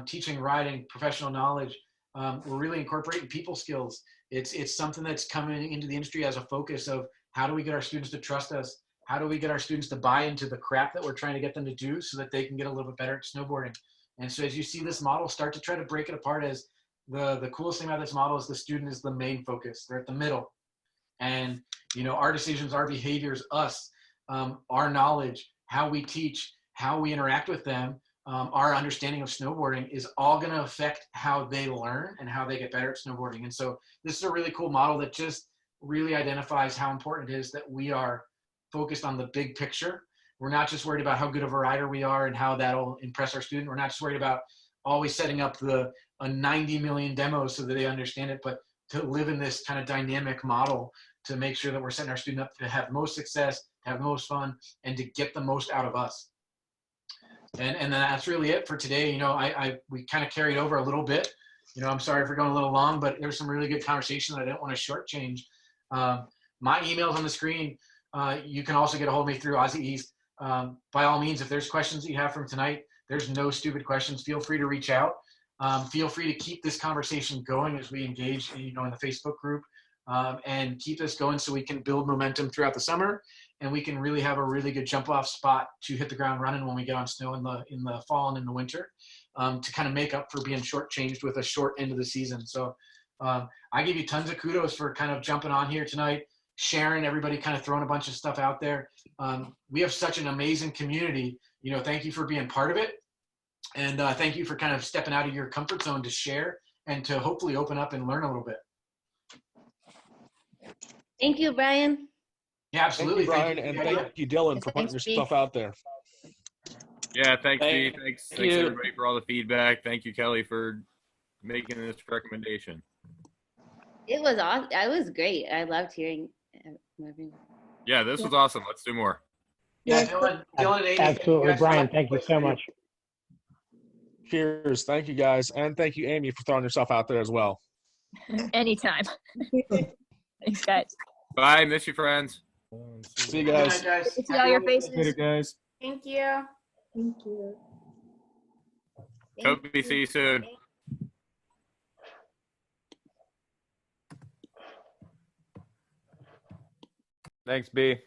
teaching riding, professional knowledge. We're really incorporating people skills. It's something that's coming into the industry as a focus of how do we get our students to trust us? How do we get our students to buy into the crap that we're trying to get them to do so that they can get a little bit better at snowboarding? And so as you see this model start to try to break it apart, as the coolest thing about this model is the student is the main focus. They're at the middle. And, our decisions, our behaviors, us, our knowledge, how we teach, how we interact with them, our understanding of snowboarding is all going to affect how they learn and how they get better at snowboarding. And so this is a really cool model that just really identifies how important it is that we are focused on the big picture. We're not just worried about how good of a rider we are and how that'll impress our student. We're not just worried about always setting up a 90 million demos so that they understand it, but to live in this kind of dynamic model to make sure that we're setting our student up to have most success, to have most fun, and to get the most out of us. And that's really it for today. We kind of carried over a little bit. I'm sorry for going a little long, but there's some really good conversation that I didn't want to shortchange. My email's on the screen. You can also get a hold of me through AASI East. By all means, if there's questions that you have from tonight, there's no stupid questions. Feel free to reach out. Feel free to keep this conversation going as we engage, in the Facebook group, and keep this going so we can build momentum throughout the summer, and we can really have a really good jump-off spot to hit the ground running when we get on snow in the fall and in the winter, to kind of make up for being shortchanged with a short end of the season. So I give you tons of kudos for kind of jumping on here tonight, sharing, everybody kind of throwing a bunch of stuff out there. We have such an amazing community. Thank you for being part of it. And thank you for kind of stepping out of your comfort zone to share and to hopefully open up and learn a little bit. Thank you, Brian. Yeah, absolutely. Thank you, Brian, and thank you, Dylan, for putting your stuff out there. Yeah, thanks, Steve. Thank Thanks you. everybody for all the feedback. Thank you, Kelly, for making this recommendation. It was awesome. It was great. I loved hearing everyone. Yeah, this was awesome. Let's do more. Yeah, Dylan and Amy. Absolutely, Brian. Thank you so much. Cheers. Thank you, guys. And thank you, Amy, for throwing yourself out there as well. Anytime. Thanks, guys. Bye. Miss you, friends. See you guys. Good night, guys. See all your faces. Later, guys. Thank you. Thank you. Hope we see you soon. Thanks, B.